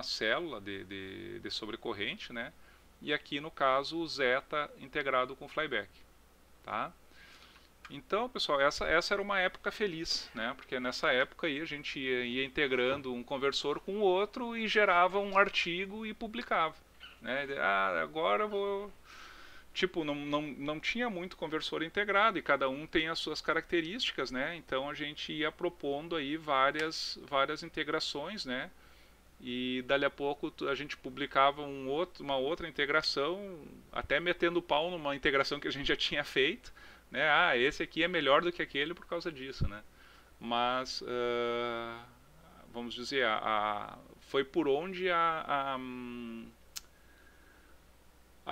célula de sobrecorrente, né? E aqui no caso o zeta integrado com flyback, tá? Então, pessoal, essa era uma época feliz, né? Porque nessa época aí a gente ia integrando um conversor com o outro e gerava um artigo e publicava, né? Agora eu vou... Tipo, não tinha muito conversor integrado e cada um tem as suas características, né? Então a gente ia propondo aí várias integrações, né? E dali a pouco a gente publicava uma outra integração, até metendo pau numa integração que a gente já tinha feito, né? Esse aqui é melhor do que aquele por causa disso, né? Mas, vamos dizer, foi por onde a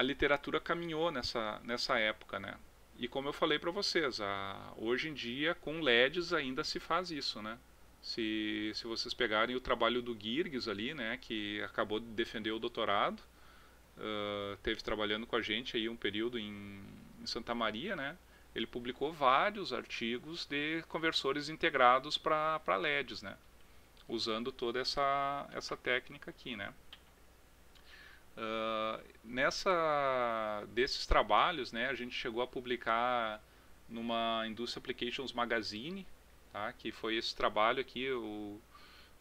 literatura caminhou nessa época, né? E como eu falei para vocês, hoje em dia com LEDs ainda se faz isso, né? Se vocês pegarem o trabalho do Girgs ali, né, que acabou de defender o doutorado, teve trabalhando com a gente aí um período em Santa Maria, né? Ele publicou vários artigos de conversores integrados para LEDs, né? Usando toda essa técnica aqui, né? Desses trabalhos, né, a gente chegou a publicar numa Industry Applications Magazine, tá, que foi esse trabalho aqui,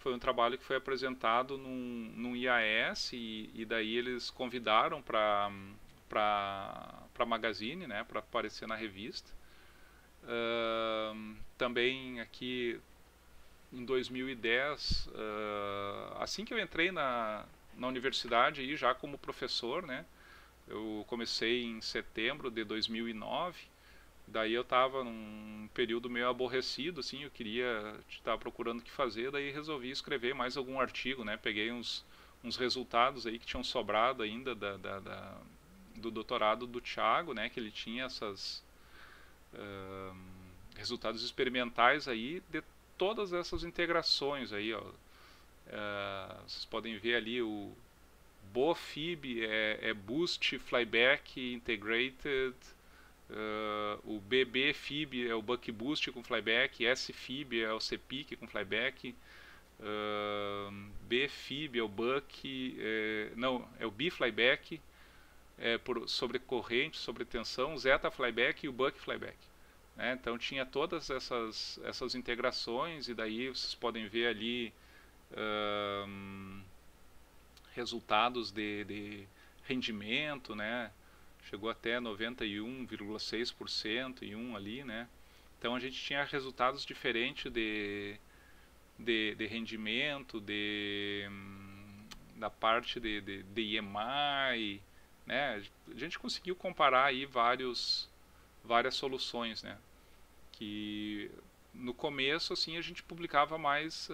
foi um trabalho que foi apresentado num IAS e daí eles convidaram para Magazine, né, para aparecer na revista. Também aqui em 2010, assim que eu entrei na universidade aí, já como professor, né? Eu comecei em setembro de 2009. Daí eu estava num período meio aborrecido, assim, eu estava procurando o que fazer, daí resolvi escrever mais algum artigo, né? Peguei uns resultados aí que tinham sobrado ainda do doutorado do Thiago, né? Que ele tinha esses resultados experimentais aí todas essas integrações aí, ó. Vocês podem ver ali o BOFIB é Boost Flyback Integrated, o BBFIB é o Buck Boost com flyback, SFIB é o CPIC com flyback, BFIB é o Buck, não, é o B-Flyback, sobre corrente, sobre tensão, Zeta Flyback e o Buck Flyback. Então tinha todas essas integrações, e daí vocês podem ver ali resultados de rendimento, né? Chegou até 91,6% em um ali, né? Então a gente tinha resultados diferentes de rendimento, da parte de EMI, né? A gente conseguiu comparar aí várias soluções, né? Que no começo assim a gente publicava mais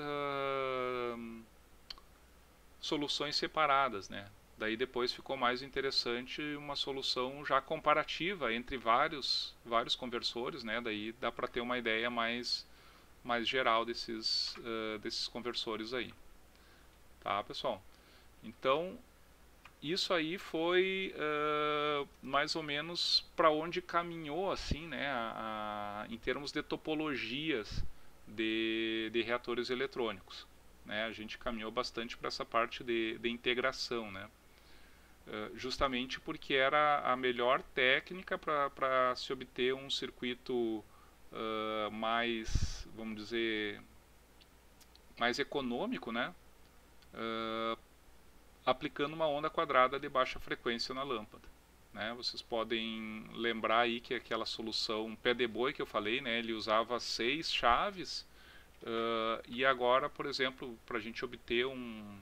soluções separadas, né? Daí depois ficou mais interessante uma solução já comparativa entre vários conversores, né? Daí dá para ter uma ideia mais geral desses conversores aí. Tá, pessoal? Então, isso aí foi mais ou menos para onde caminhou, assim, né? Em termos de topologias de reatores eletrônicos. Né? A gente caminhou bastante para essa parte de integração, né? Justamente porque era a melhor técnica para se obter um circuito mais, vamos dizer, mais econômico, né? Aplicando uma onda quadrada de baixa frequência na lâmpada. Né? Vocês podem lembrar aí que aquela solução pé de boi que eu falei, né? Ele usava 6 chaves, e agora, por exemplo, para a gente obter um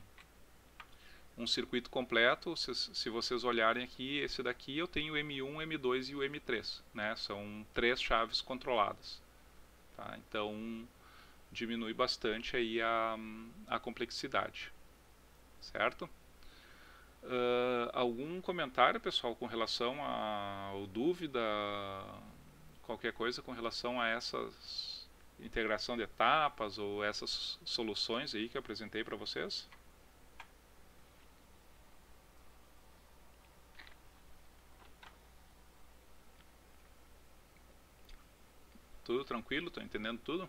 circuito completo, se vocês olharem aqui, esse daqui eu tenho o M1, M2 e o M3, né? São 3 chaves controladas. Tá? Então diminui bastante aí a complexidade, certo? Algum comentário, pessoal, com relação ou dúvida, qualquer coisa com relação a essas integração de etapas ou essas soluções aí que eu apresentei para vocês? Tudo tranquilo? Estou entendendo tudo?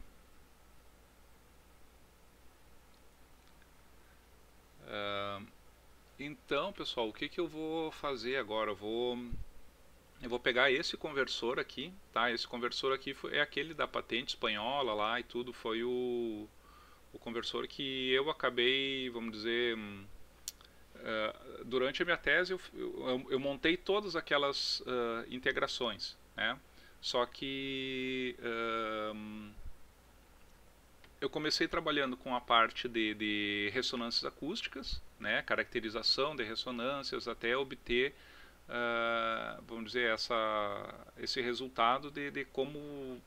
Então, pessoal, o que eu vou fazer agora? Eu vou pegar esse conversor aqui, tá? Esse conversor aqui é aquele da patente espanhola lá e tudo. Foi o conversor que eu acabei, vamos dizer, durante a minha tese eu montei todas aquelas integrações, né? Só que eu comecei trabalhando com a parte de ressonâncias acústicas, né, caracterização de ressonâncias, até obter, vamos dizer, esse resultado de como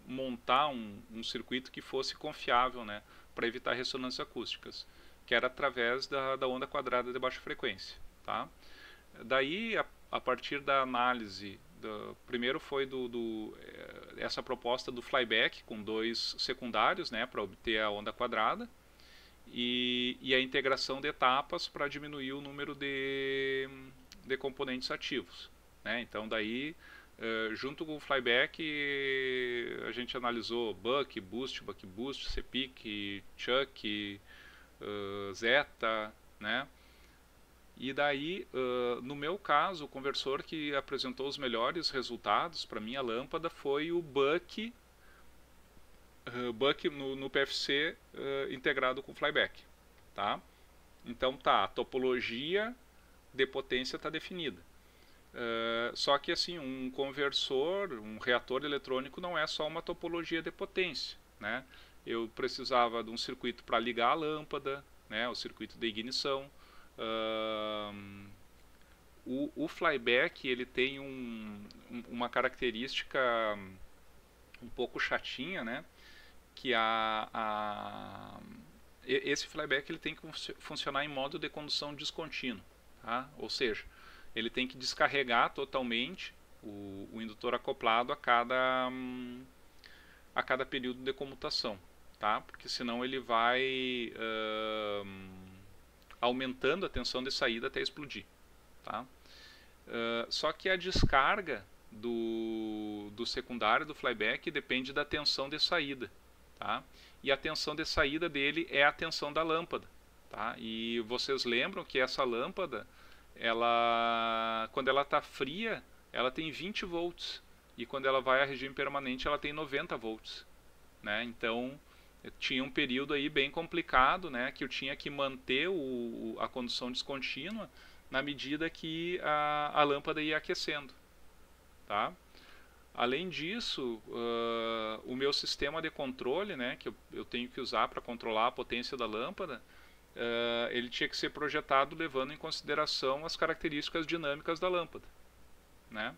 montar um circuito que fosse confiável, né, para evitar ressonâncias acústicas, que era através da onda quadrada de baixa frequência. Tá? Daí, a partir da análise, primeiro foi essa proposta do flyback com 2 secundários, né, para obter a onda quadrada, e a integração de etapas para diminuir o número de componentes ativos. Né? Então daí, junto com o flyback, a gente analisou Buck Boost, CPIC, Chuck, Zeta, né? E daí, no meu caso, o conversor que apresentou os melhores resultados para minha lâmpada foi o Buck no PFC integrado com flyback. Tá? Então a topologia de potência está definida. Só que assim, um conversor, um reator eletrônico não é só uma topologia de potência. Né? Eu precisava de um circuito para ligar a lâmpada, né? O circuito de ignição. O flyback ele tem uma característica um pouco chatinha, né? Que esse flyback ele tem que funcionar em modo de condução descontínuo, tá? Ou seja, ele tem que descarregar totalmente o indutor acoplado a cada período de comutação. tá? Porque senão ele vai aumentando a tensão de saída até explodir, tá? Só que a descarga do secundário do flyback depende da tensão de saída, tá? E a tensão de saída dele é a tensão da lâmpada, tá? E vocês lembram que essa lâmpada, quando ela está fria, ela tem 20 volts, e quando ela vai a regime permanente, ela tem 90 volts, né? Então, tinha um período aí bem complicado, né, que eu tinha que manter a condução descontínua na medida que a lâmpada ia aquecendo, tá? Além disso, o meu sistema de controle, né, que eu tenho que usar para controlar a potência da lâmpada, ele tinha que ser projetado levando em consideração as características dinâmicas da lâmpada, né?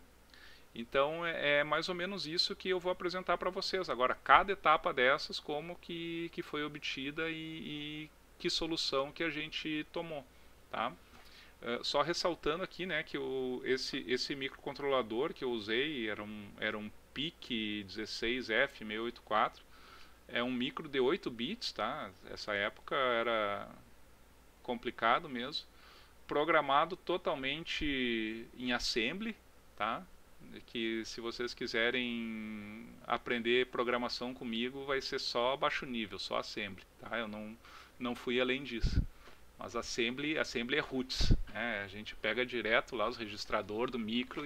Então é mais ou menos isso que eu vou apresentar para vocês. Agora, cada etapa dessas, como que foi obtida e que solução que a gente tomou, tá? Só ressaltando aqui, né, que esse microcontrolador que eu usei era um PIC 16F684, é um micro de 8 bits, tá? Essa época era complicado mesmo, programado totalmente em assembly, tá? Que se vocês quiserem aprender programação comigo, vai ser só baixo nível, só assembly, tá? Eu não fui além disso. Mas assembly é roots, né? A gente pega direto lá os registradores do micro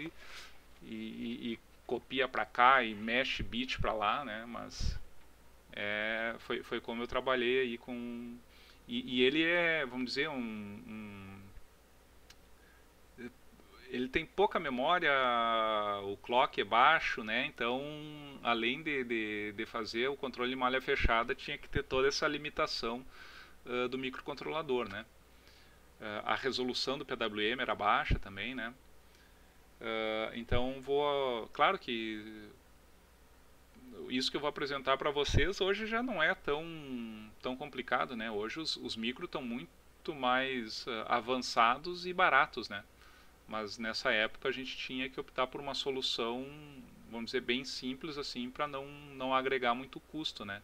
e copia para cá e mexe bit para lá, né? Mas foi como eu trabalhei aí com... E ele é, vamos dizer, ele tem pouca memória, o clock é baixo, né? Então, além de fazer o controle de malha fechada, tinha que ter toda essa limitação do microcontrolador, né? A resolução do PWM era baixa também, né? Então, claro que isso que eu vou apresentar para vocês hoje já não é tão complicado, né? Hoje os micros estão muito mais avançados e baratos, né? Mas nessa época a gente tinha que optar por uma solução, vamos dizer, bem simples assim, para não agregar muito custo, né?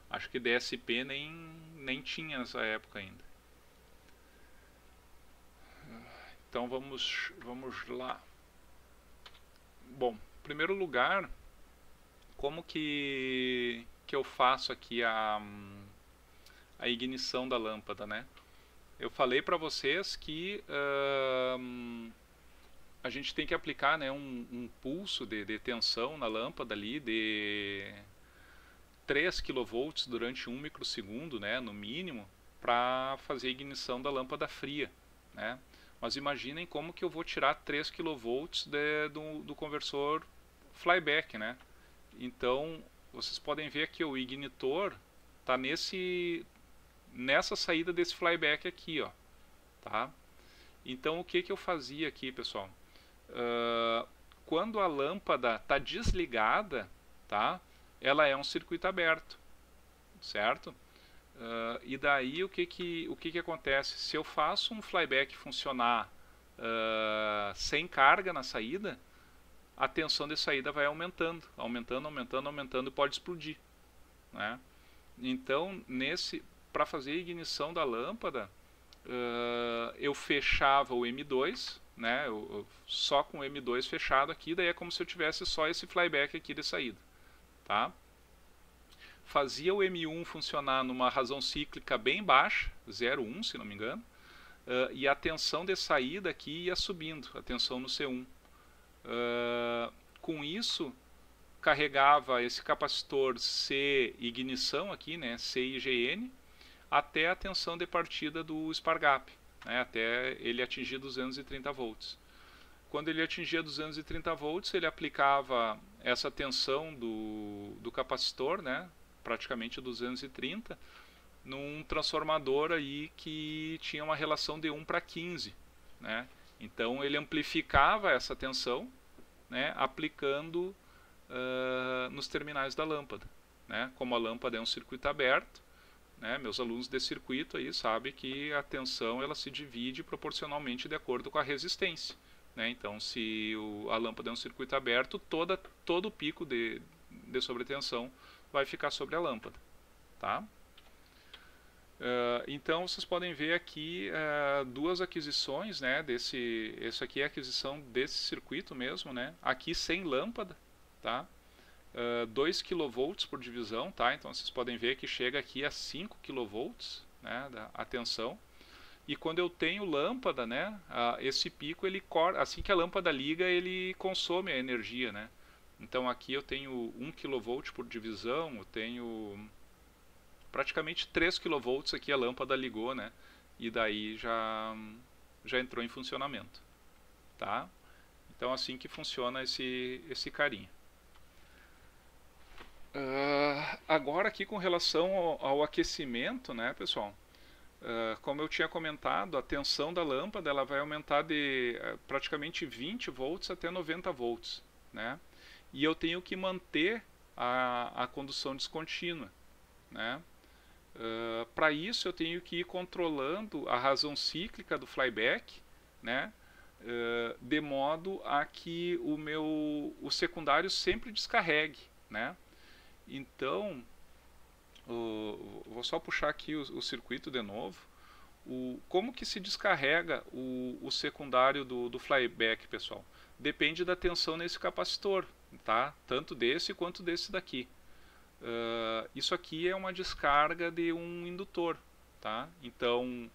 Acho que DSP nem tinha nessa época ainda. Então vamos lá. Bom, em primeiro lugar, como que eu faço aqui a ignição da lâmpada, né? Eu falei para vocês que a gente tem que aplicar, né, um pulso de tensão na lâmpada ali de 3 kV durante 1 microsegundo, né, no mínimo, para fazer a ignição da lâmpada fria, né? Mas imaginem como que eu vou tirar 3 kV do conversor flyback, né? Então, vocês podem ver que o ignitor está nessa saída desse flyback aqui, ó, tá? Então, o que eu fazia aqui, pessoal? Quando a lâmpada está desligada, tá? Ela é um circuito aberto, certo? E daí o que acontece? Se eu faço um flyback funcionar sem carga na saída, a tensão de saída vai aumentando e pode explodir, né? Então, para fazer a ignição da lâmpada, eu fechava o M2, né? Só com o M2 fechado aqui, daí é como se eu tivesse só esse flyback aqui de saída, tá? Fazia o M1 funcionar numa razão cíclica bem baixa, 0,1 se não me engano, e a tensão de saída aqui ia subindo, a tensão no C1. Com isso, carregava esse capacitor C ignição aqui, né, CIGN, até a tensão de partida do spark gap, né, até ele atingir 230 volts. Quando ele atingia 230 volts, ele aplicava essa tensão do capacitor, né, praticamente 230, num transformador aí que tinha uma relação de 1:15, né? Então ele amplificava essa tensão, né, aplicando nos terminais da lâmpada, né? Como a lâmpada é um circuito aberto, né, meus alunos de circuito aí sabem que a tensão ela se divide proporcionalmente de acordo com a resistência, né? Então se a lâmpada é um circuito aberto, todo o pico de sobretensão vai ficar sobre a lâmpada, tá? Então vocês podem ver aqui duas aquisições, né? Esse aqui é a aquisição desse circuito mesmo, né? Aqui sem lâmpada, tá? 2 kV por divisão, tá? Então vocês podem ver que chega aqui a 5 kV, né? A tensão. E quando eu tenho lâmpada, né? Esse pico, ele corta, assim que a lâmpada liga, ele consome a energia, né? Então aqui eu tenho 1 kV por divisão, eu tenho praticamente 3 kV aqui, a lâmpada ligou, né? E daí já entrou em funcionamento, tá? Então assim que funciona esse carinha. Agora aqui com relação ao aquecimento, né, pessoal? Como eu tinha comentado, a tensão da lâmpada ela vai aumentar de praticamente 20 volts até 90 volts, né? E eu tenho que manter a condução descontínua, né? Para isso eu tenho que ir controlando a razão cíclica do flyback, né? De modo a que o secundário sempre descarregue, né? Então, vou só puxar aqui o circuito de novo. Como que se descarrega o secundário do flyback, pessoal? Depende da tensão nesse capacitor, tá? Tanto desse quanto desse daqui. Isso aqui é uma descarga de um indutor, tá? Então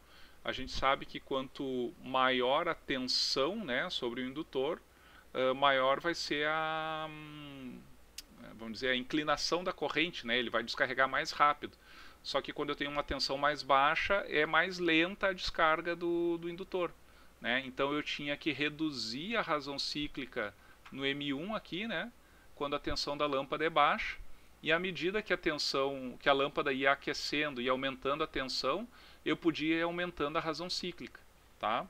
a gente sabe que quanto maior a tensão, né, sobre o indutor, maior vai ser vamos dizer, a inclinação da corrente, né? Ele vai descarregar mais rápido. Só que quando eu tenho uma tensão mais baixa, é mais lenta a descarga do indutor, né? Então eu tinha que reduzir a razão cíclica no M1 aqui, né? Quando a tensão da lâmpada é baixa. E à medida que a lâmpada ia aquecendo e aumentando a tensão, eu podia ir aumentando a razão cíclica, tá?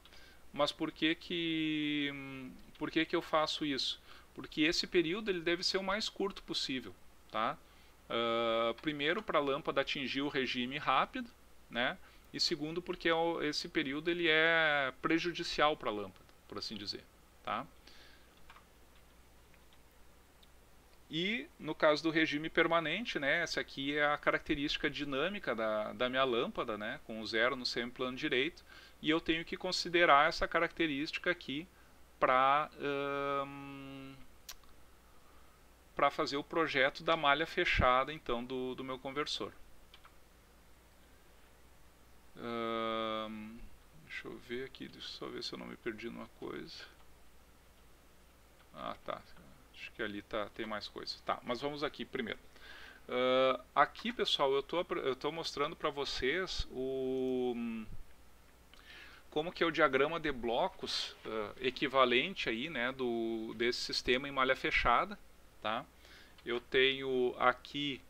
Mas por que eu faço isso? Porque esse período ele deve ser o mais curto possível, tá? Primeiro, para a lâmpada atingir o regime rápido, né? E segundo, porque esse período ele é prejudicial para a lâmpada, por assim dizer, tá? E no caso do regime permanente, né, essa aqui é a característica dinâmica da minha lâmpada, né, com o zero no semiplano direito, e eu tenho que considerar essa característica aqui para fazer o projeto da malha fechada então do meu conversor. Deixa eu ver aqui, deixa eu só ver se eu não me perdi numa coisa. Ah, tá. Acho que ali tem mais coisa. Tá, mas vamos aqui primeiro. Aqui, pessoal, eu tô mostrando para vocês como que é o diagrama de blocos equivalente aí, né, desse sistema em malha fechada, tá? Eu tenho aqui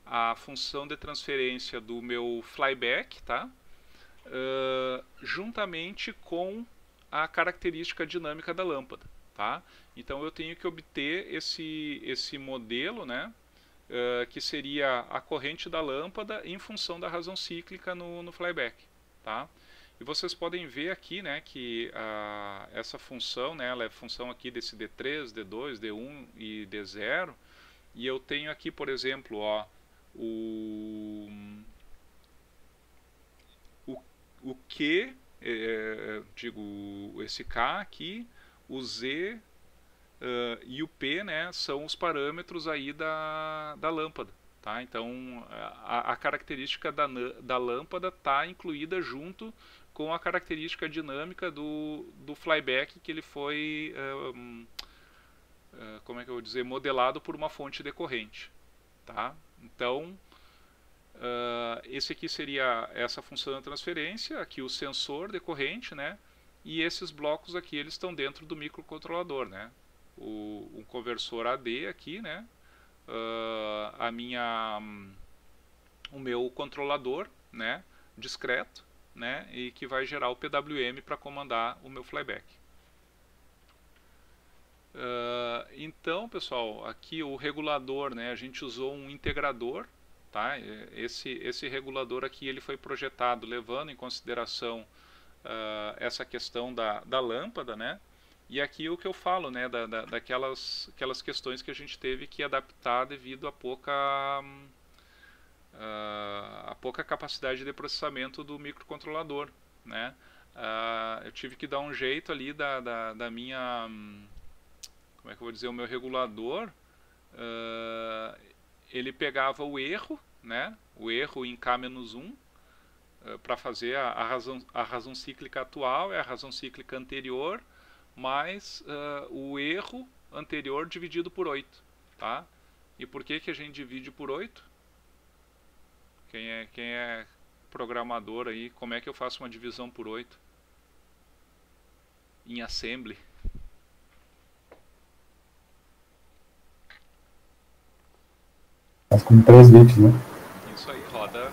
a função de transferência do meu flyback, tá? Juntamente com a característica dinâmica da lâmpada, tá? Então eu tenho que obter esse modelo, né, que seria a corrente da lâmpada em função da razão cíclica no flyback, tá? E vocês podem ver aqui, né, que essa função, né, ela é função aqui desse D3, D2, D1 e D0. E eu tenho aqui, por exemplo, ó, o Q, digo, esse K aqui, o Z e o P, né, são os parâmetros aí da lâmpada. Tá? Então a característica da lâmpada está incluída junto com a característica dinâmica do flyback que ele foi, como é que eu vou dizer, modelado por uma fonte decorrente. Tá? Então esse aqui seria essa função da transferência, aqui o sensor decorrente, né? E esses blocos aqui eles estão dentro do microcontrolador, né? O conversor AD aqui, né? O meu controlador, né, discreto, né, e que vai gerar o PWM para comandar o meu flyback. Então, pessoal, aqui o regulador, né, a gente usou um integrador, tá? Esse regulador aqui ele foi projetado levando em consideração essa questão da lâmpada, né? E aqui o que eu falo, né, daquelas questões que a gente teve que adaptar devido a pouca a pouca capacidade de processamento do microcontrolador, né? Eu tive que dar um jeito ali da minha, como é que eu vou dizer, o meu regulador, ele pegava o erro, né? O erro em K-1, para fazer a razão cíclica atual, é a razão cíclica anterior, mais o erro anterior dividido por 8, tá? E por que a gente divide por 8? Quem é programador aí, como é que eu faço uma divisão por 8? Em assembly. Faz com 3 bits, né? Isso aí, roda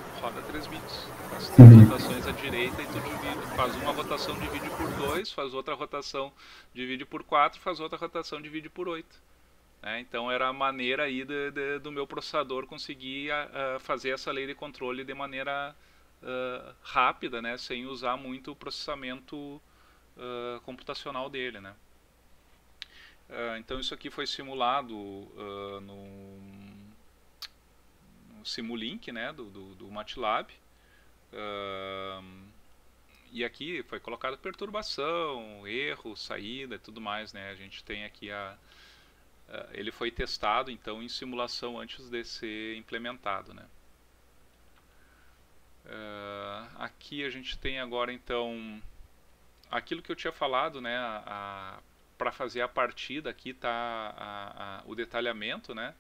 3 bits. Faz 3 rotações à direita e tu divide, faz uma rotação, divide por 2, faz outra rotação, divide por 4, faz outra rotação, divide por 8. Então era a maneira aí do meu processador conseguir fazer essa lei de controle de maneira rápida, né, sem usar muito o processamento computacional dele, né. Então isso aqui foi simulado no Simulink, né, do MATLAB. E aqui foi colocado perturbação, erro, saída e tudo mais, né. A gente tem aqui ele foi testado então em simulação antes de ser implementado, né. Aqui a gente tem agora então aquilo que eu tinha falado, né, para fazer a partida aqui está o detalhamento, né.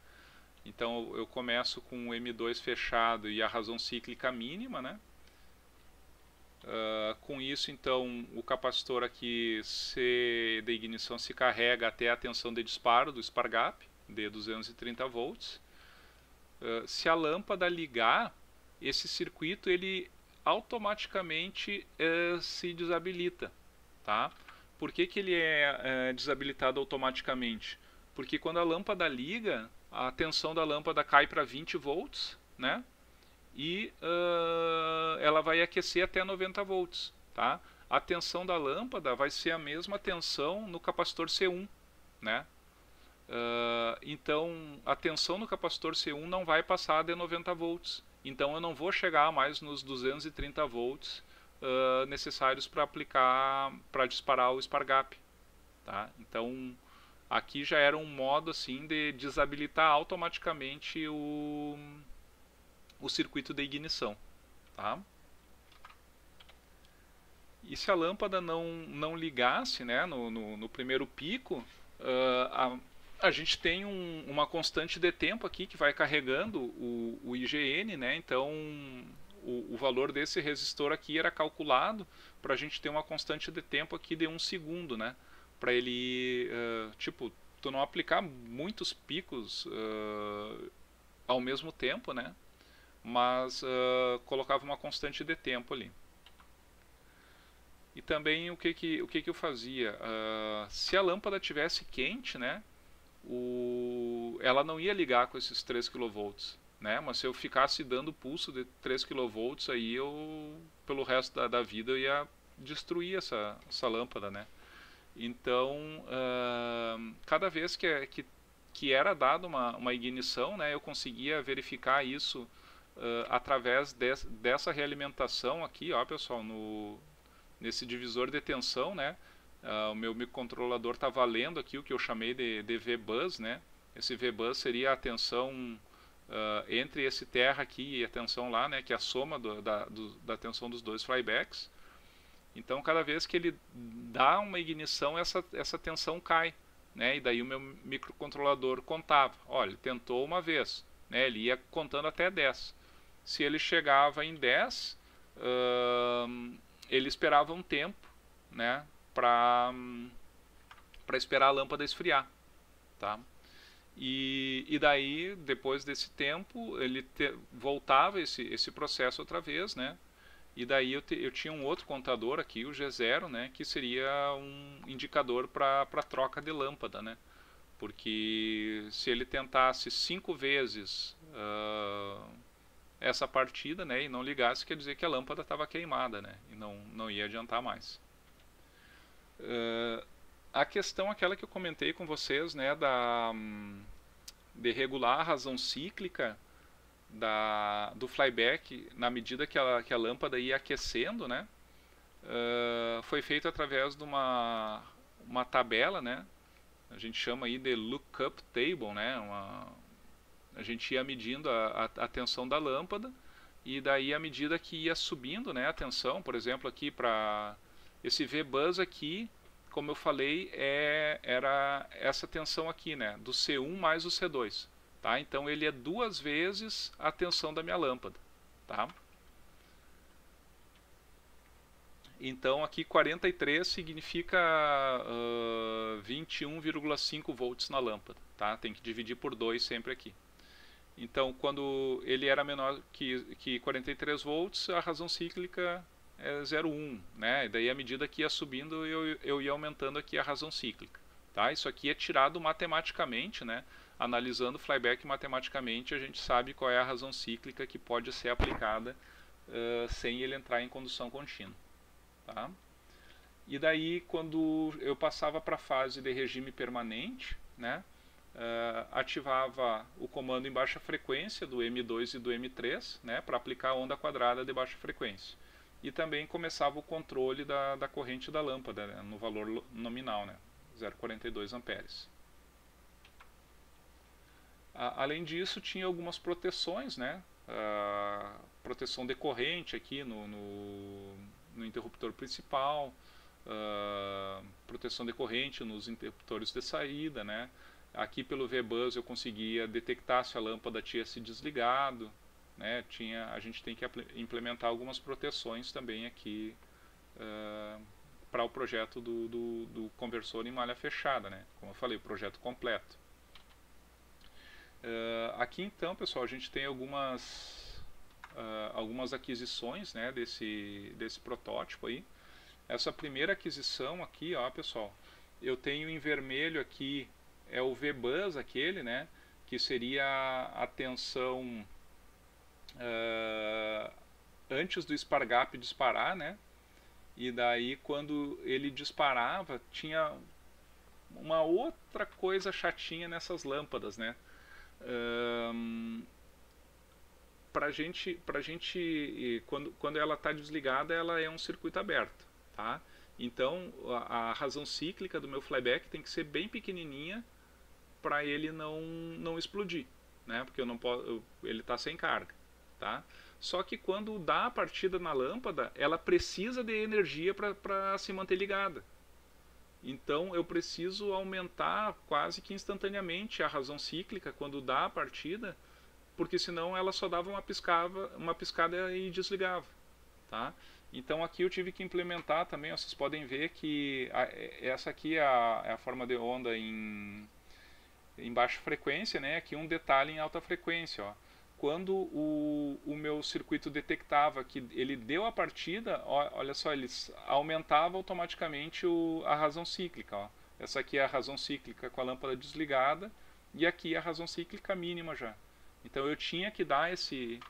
Então eu começo com o M2 fechado e a razão cíclica mínima, né. Com isso então o capacitor aqui de ignição se carrega até a tensão de disparo do SparGap de 230 volts. Se a lâmpada ligar, esse circuito ele automaticamente se desabilita, tá? Por que ele é desabilitado automaticamente? Porque quando a lâmpada liga, a tensão da lâmpada cai para 20 volts, né? E ela vai aquecer até 90 volts, tá? A tensão da lâmpada vai ser a mesma tensão no capacitor C1, né? Então a tensão no capacitor C1 não vai passar de 90 volts. Então eu não vou chegar mais nos 230 volts necessários para disparar o SparGap, tá? Então aqui já era um modo assim de desabilitar automaticamente o circuito de ignição, tá? E se a lâmpada não ligasse, né, no primeiro pico, a gente tem uma constante de tempo aqui que vai carregando o IGN, né? Então o valor desse resistor aqui era calculado para a gente ter uma constante de tempo aqui de 1 segundo, né? Para ele, tipo, tu não aplicar muitos picos ao mesmo tempo, né? Mas colocava uma constante de tempo ali. E também o que eu fazia? Se a lâmpada tivesse quente, né, ela não ia ligar com esses 3 kV, né? Mas se eu ficasse dando pulso de 3 kV, aí eu, pelo resto da vida, eu ia destruir essa lâmpada, né? Então, cada vez que era dada uma ignição, né, eu conseguia verificar isso através dessa realimentação aqui, ó, pessoal, nesse divisor de tensão, né? O meu microcontrolador está valendo aqui o que eu chamei de V-Bus, né? Esse V-Bus seria a tensão entre esse terra aqui e a tensão lá, né? Que é a soma da tensão dos dois flybacks. Então, cada vez que ele dá uma ignição, essa tensão cai, né? E daí o meu microcontrolador contava. Olha, ele tentou uma vez, né? Ele ia contando até 10. Se ele chegava em 10, ele esperava um tempo, né, para esperar a lâmpada esfriar, tá? E daí, depois desse tempo, ele voltava esse processo outra vez, né? E daí eu tinha um outro contador aqui, o G0, né, que seria um indicador para troca de lâmpada, né? Porque se ele tentasse 5 vezes essa partida, né, e não ligasse, quer dizer que a lâmpada estava queimada, né, e não ia adiantar mais. A questão aquela que eu comentei com vocês, né, de regular a razão cíclica do flyback, na medida que a lâmpada ia aquecendo, né, foi feito através de uma tabela, né, a gente chama aí de lookup table, né, a gente ia medindo a tensão da lâmpada, e daí à medida que ia subindo, né, a tensão, por exemplo aqui para esse V-bus aqui, como eu falei, era essa tensão aqui, né, do C1 mais o C2. Tá? Então ele é 2 vezes a tensão da minha lâmpada. Tá? Então aqui 43 significa 21,5 volts na lâmpada. Tá? Tem que dividir por 2 sempre aqui. Então quando ele era menor que 43 volts, a razão cíclica é 0,1. Né? E daí à medida que ia subindo, eu ia aumentando aqui a razão cíclica. Tá? Isso aqui é tirado matematicamente, né? Analisando o flyback matematicamente, a gente sabe qual é a razão cíclica que pode ser aplicada sem ele entrar em condução contínua. Tá? E daí, quando eu passava para a fase de regime permanente, né, ativava o comando em baixa frequência do M2 e do M3, né, para aplicar a onda quadrada de baixa frequência. E também começava o controle da corrente da lâmpada, né, no valor nominal, né, 0,42 amperes. Além disso, tinha algumas proteções, né? Proteção de corrente aqui no interruptor principal, proteção de corrente nos interruptores de saída, né? Aqui pelo V-bus eu conseguia detectar se a lâmpada tinha se desligado, né? A gente tem que implementar algumas proteções também aqui para o projeto do conversor em malha fechada, né? Como eu falei, o projeto completo. Aqui então, pessoal, a gente tem algumas aquisições, né, desse protótipo aí. Essa primeira aquisição aqui, ó, pessoal, eu tenho em vermelho aqui, é o V-bus aquele, né, que seria a tensão antes do Spargap disparar, né, e daí quando ele disparava, tinha uma outra coisa chatinha nessas lâmpadas, né. Pra gente quando ela está desligada, ela é um circuito aberto, tá? Então a razão cíclica do meu flyback tem que ser bem pequenininha para ele não explodir, né? Porque eu não posso, ele está sem carga, tá? Só que quando dá a partida na lâmpada, ela precisa de energia para se manter ligada. Então eu preciso aumentar quase que instantaneamente a razão cíclica quando dá a partida, porque senão ela só dava uma piscada e desligava. Tá? Então aqui eu tive que implementar também, ó, vocês podem ver que essa aqui é a forma de onda em baixa frequência, né? Aqui um detalhe em alta frequência. Ó. Quando o meu circuito detectava que ele deu a partida, olha só, ele aumentava automaticamente a razão cíclica. Ó. Essa aqui é a razão cíclica com a lâmpada desligada e aqui é a razão cíclica mínima já. Então eu tinha que dar esse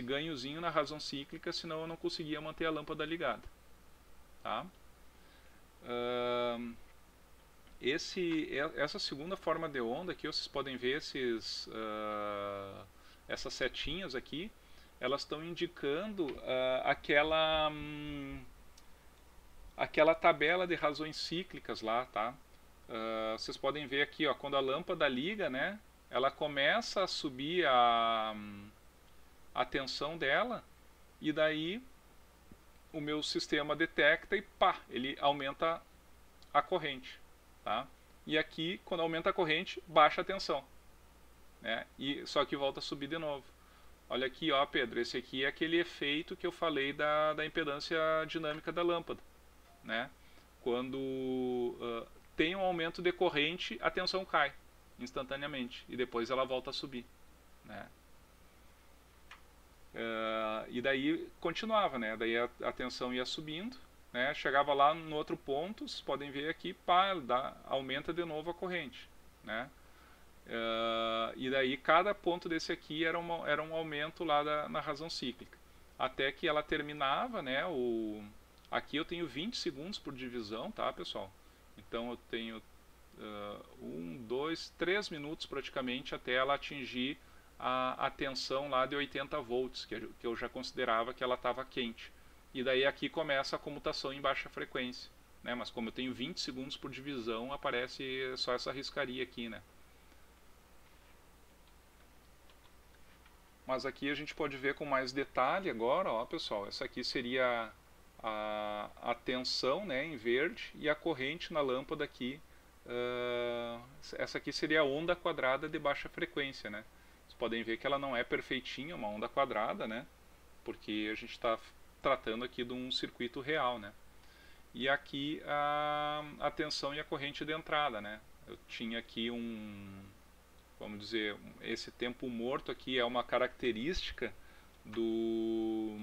ganhozinho na razão cíclica, senão eu não conseguia manter a lâmpada ligada. Tá? Essa segunda forma de onda aqui, vocês podem ver essas setinhas aqui, elas estão indicando aquela tabela de razões cíclicas lá, tá? Vocês podem ver aqui, ó, quando a lâmpada liga, né, ela começa a subir a tensão dela, e daí o meu sistema detecta e pá, ele aumenta a corrente. Tá? E aqui, quando aumenta a corrente, baixa a tensão. Né? Só que volta a subir de novo. Olha aqui, ó, Pedro, esse aqui é aquele efeito que eu falei da impedância dinâmica da lâmpada. Né? Quando tem um aumento de corrente, a tensão cai instantaneamente e depois ela volta a subir. Né? E daí continuava, né? Daí a tensão ia subindo, né? Chegava lá no outro ponto, vocês podem ver aqui, pá, aumenta de novo a corrente, né? E daí cada ponto desse aqui era um aumento lá na razão cíclica, até que ela terminava, né? Aqui eu tenho 20 segundos por divisão, tá, pessoal? Então eu tenho 1, 2, 3 minutos praticamente até ela atingir a tensão lá de 80 volts, que eu já considerava que ela estava quente. E daí aqui começa a comutação em baixa frequência, né? Mas como eu tenho 20 segundos por divisão, aparece só essa riscaria aqui, né? Mas aqui a gente pode ver com mais detalhe agora, ó, pessoal, essa aqui seria a tensão, né, em verde, e a corrente na lâmpada aqui, essa aqui seria a onda quadrada de baixa frequência, né? Vocês podem ver que ela não é perfeitinha, uma onda quadrada, né? Porque a gente está tratando aqui de um circuito real, né? E aqui a tensão e a corrente de entrada, né? Eu tinha aqui vamos dizer, esse tempo morto aqui é uma característica do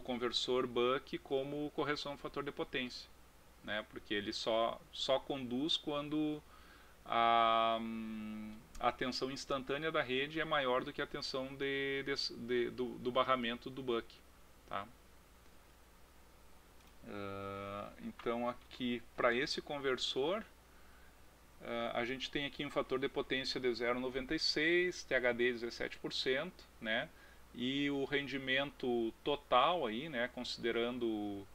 conversor Buck como correção do fator de potência, né? Porque ele só conduz quando a tensão instantânea da rede é maior do que a tensão do barramento do Buck, tá? Então aqui para esse conversor a gente tem aqui um fator de potência de 0,96, THD 17%, né? E o rendimento total aí, né, considerando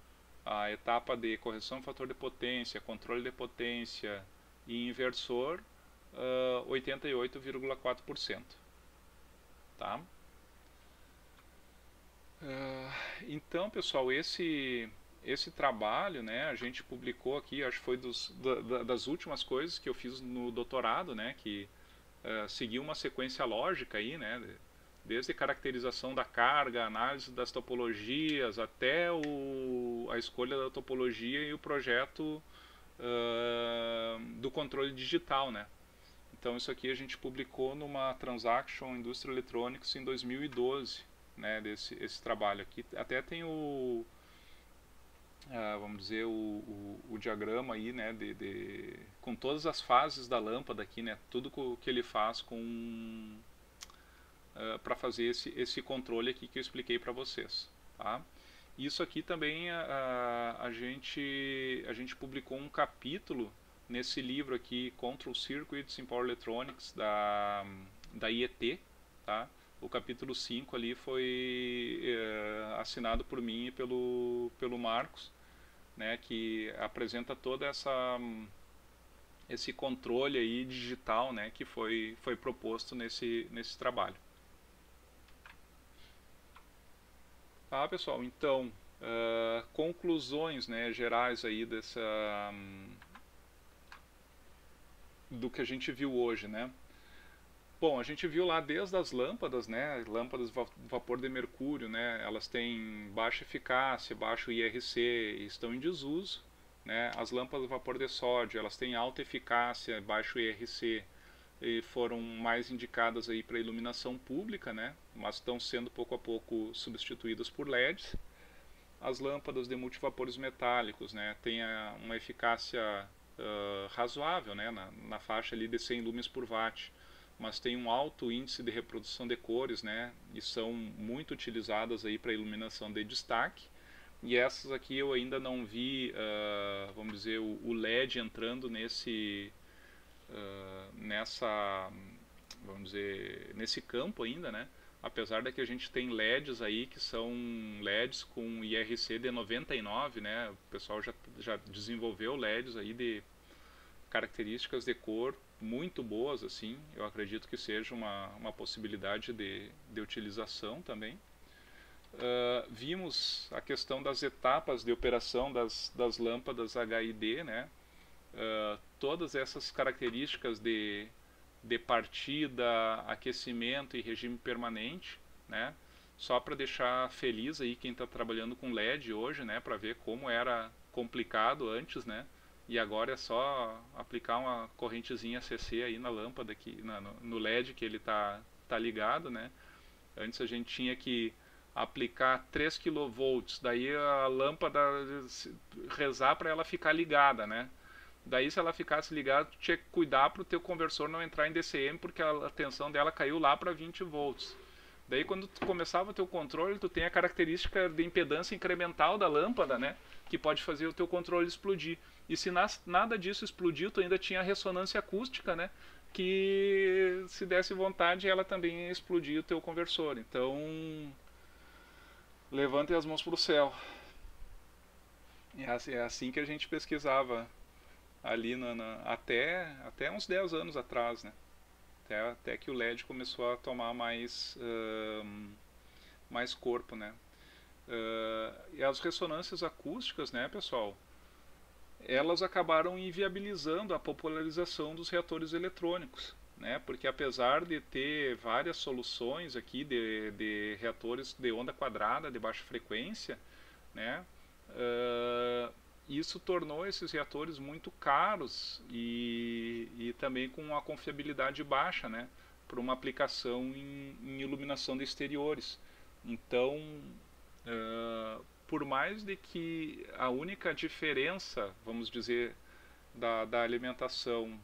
a etapa de correção do fator de potência, controle de potência e inversor, 88,4%, tá? Então, pessoal, esse trabalho, né, a gente publicou aqui, acho que foi das últimas coisas que eu fiz no doutorado, né, que seguiu uma sequência lógica aí, né, desde caracterização da carga, análise das topologias, até a escolha da topologia e o projeto do controle digital, né. Então isso aqui a gente publicou numa Transaction Industrial Electronics em 2012, né, esse trabalho aqui. Até tem vamos dizer, o diagrama aí, né, com todas as fases da lâmpada aqui, né, tudo que ele faz para fazer esse controle aqui que eu expliquei para vocês, tá? Isso aqui também a gente publicou um capítulo nesse livro aqui, Control Circuits in Power Electronics, da IET, tá? O capítulo 5 ali foi assinado por mim e pelo Marcos, né, que apresenta toda esse controle aí digital, né, que foi proposto nesse trabalho. Tá, pessoal, então, conclusões, né, gerais aí do que a gente viu hoje, né? Bom, a gente viu lá desde as lâmpadas, né, lâmpadas de vapor de mercúrio, né, elas têm baixa eficácia, baixo IRC e estão em desuso, né. As lâmpadas de vapor de sódio, elas têm alta eficácia, baixo IRC e foram mais indicadas aí para iluminação pública, né, mas estão sendo pouco a pouco substituídas por LEDs. As lâmpadas de multivapores metálicos, né, têm uma eficácia razoável, né, na faixa ali de 100 lumens por watt, mas tem um alto índice de reprodução de cores, né, e são muito utilizadas aí para iluminação de destaque. E essas aqui eu ainda não vi, vamos dizer, o LED entrando vamos dizer, nesse campo ainda, né? Apesar de que a gente tem LEDs aí que são LEDs com IRC de 99, né? O pessoal já desenvolveu LEDs aí de características de cor muito boas, assim. Eu acredito que seja uma possibilidade de utilização também. Vimos a questão das etapas de operação das lâmpadas HID, né? Todas essas características de partida, aquecimento e regime permanente, né? Só para deixar feliz aí quem está trabalhando com LED hoje, né? Para ver como era complicado antes, né? E agora é só aplicar uma correntezinha CC aí na lâmpada, no LED que ele está ligado, né? Antes a gente tinha que aplicar 3 kV, daí a lâmpada rezar para ela ficar ligada, né? Daí se ela ficasse ligada, tu tinha que cuidar para o teu conversor não entrar em DCM, porque a tensão dela caiu lá para 20 volts. Daí quando tu começava o teu controle, tu tem a característica de impedância incremental da lâmpada, né? Que pode fazer o teu controle explodir. E se nada disso explodiu, tu ainda tinha a ressonância acústica, né? que se desse vontade ela também ia explodir o teu conversor. Então, levantem as mãos para o céu. É assim que a gente pesquisava ali até uns 10 anos atrás, né? Até que o LED começou a tomar mais corpo, né? E as ressonâncias acústicas, né, pessoal, elas acabaram inviabilizando a popularização dos reatores eletrônicos, né? Porque apesar de ter várias soluções aqui de reatores de onda quadrada de baixa frequência, né? Isso tornou esses reatores muito caros e também com uma confiabilidade baixa, né? Para uma aplicação em iluminação de exteriores. Então, por mais de que a única diferença, vamos dizer, da alimentação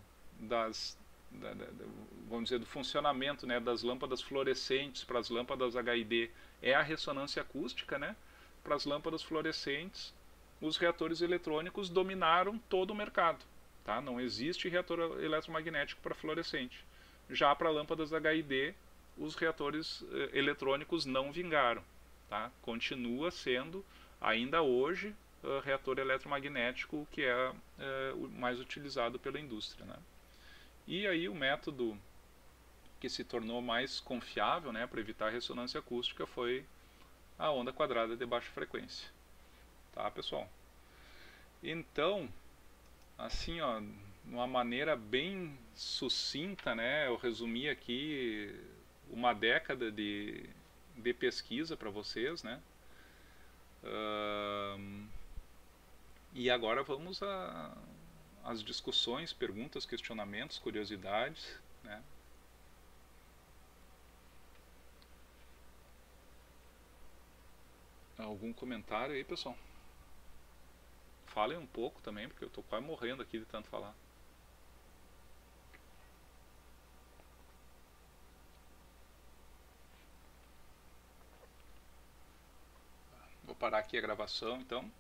vamos dizer, do funcionamento, né, das lâmpadas fluorescentes para as lâmpadas HID é a ressonância acústica, né? Para as lâmpadas fluorescentes, os reatores eletrônicos dominaram todo o mercado, tá? Não existe reator eletromagnético para fluorescente. Já para lâmpadas HID, os reatores eletrônicos não vingaram, tá? Continua sendo, ainda hoje, reator eletromagnético que é o mais utilizado pela indústria, né? E aí o método que se tornou mais confiável, né, para evitar a ressonância acústica foi a onda quadrada de baixa frequência, tá, pessoal? Então, assim, ó, de uma maneira bem sucinta, né, eu resumi aqui uma década de pesquisa para vocês, né? E agora vamos às discussões, perguntas, questionamentos, curiosidades, né? Algum comentário aí, pessoal? Falem um pouco também, porque eu tô quase morrendo aqui de tanto falar. Vou parar aqui a gravação, então.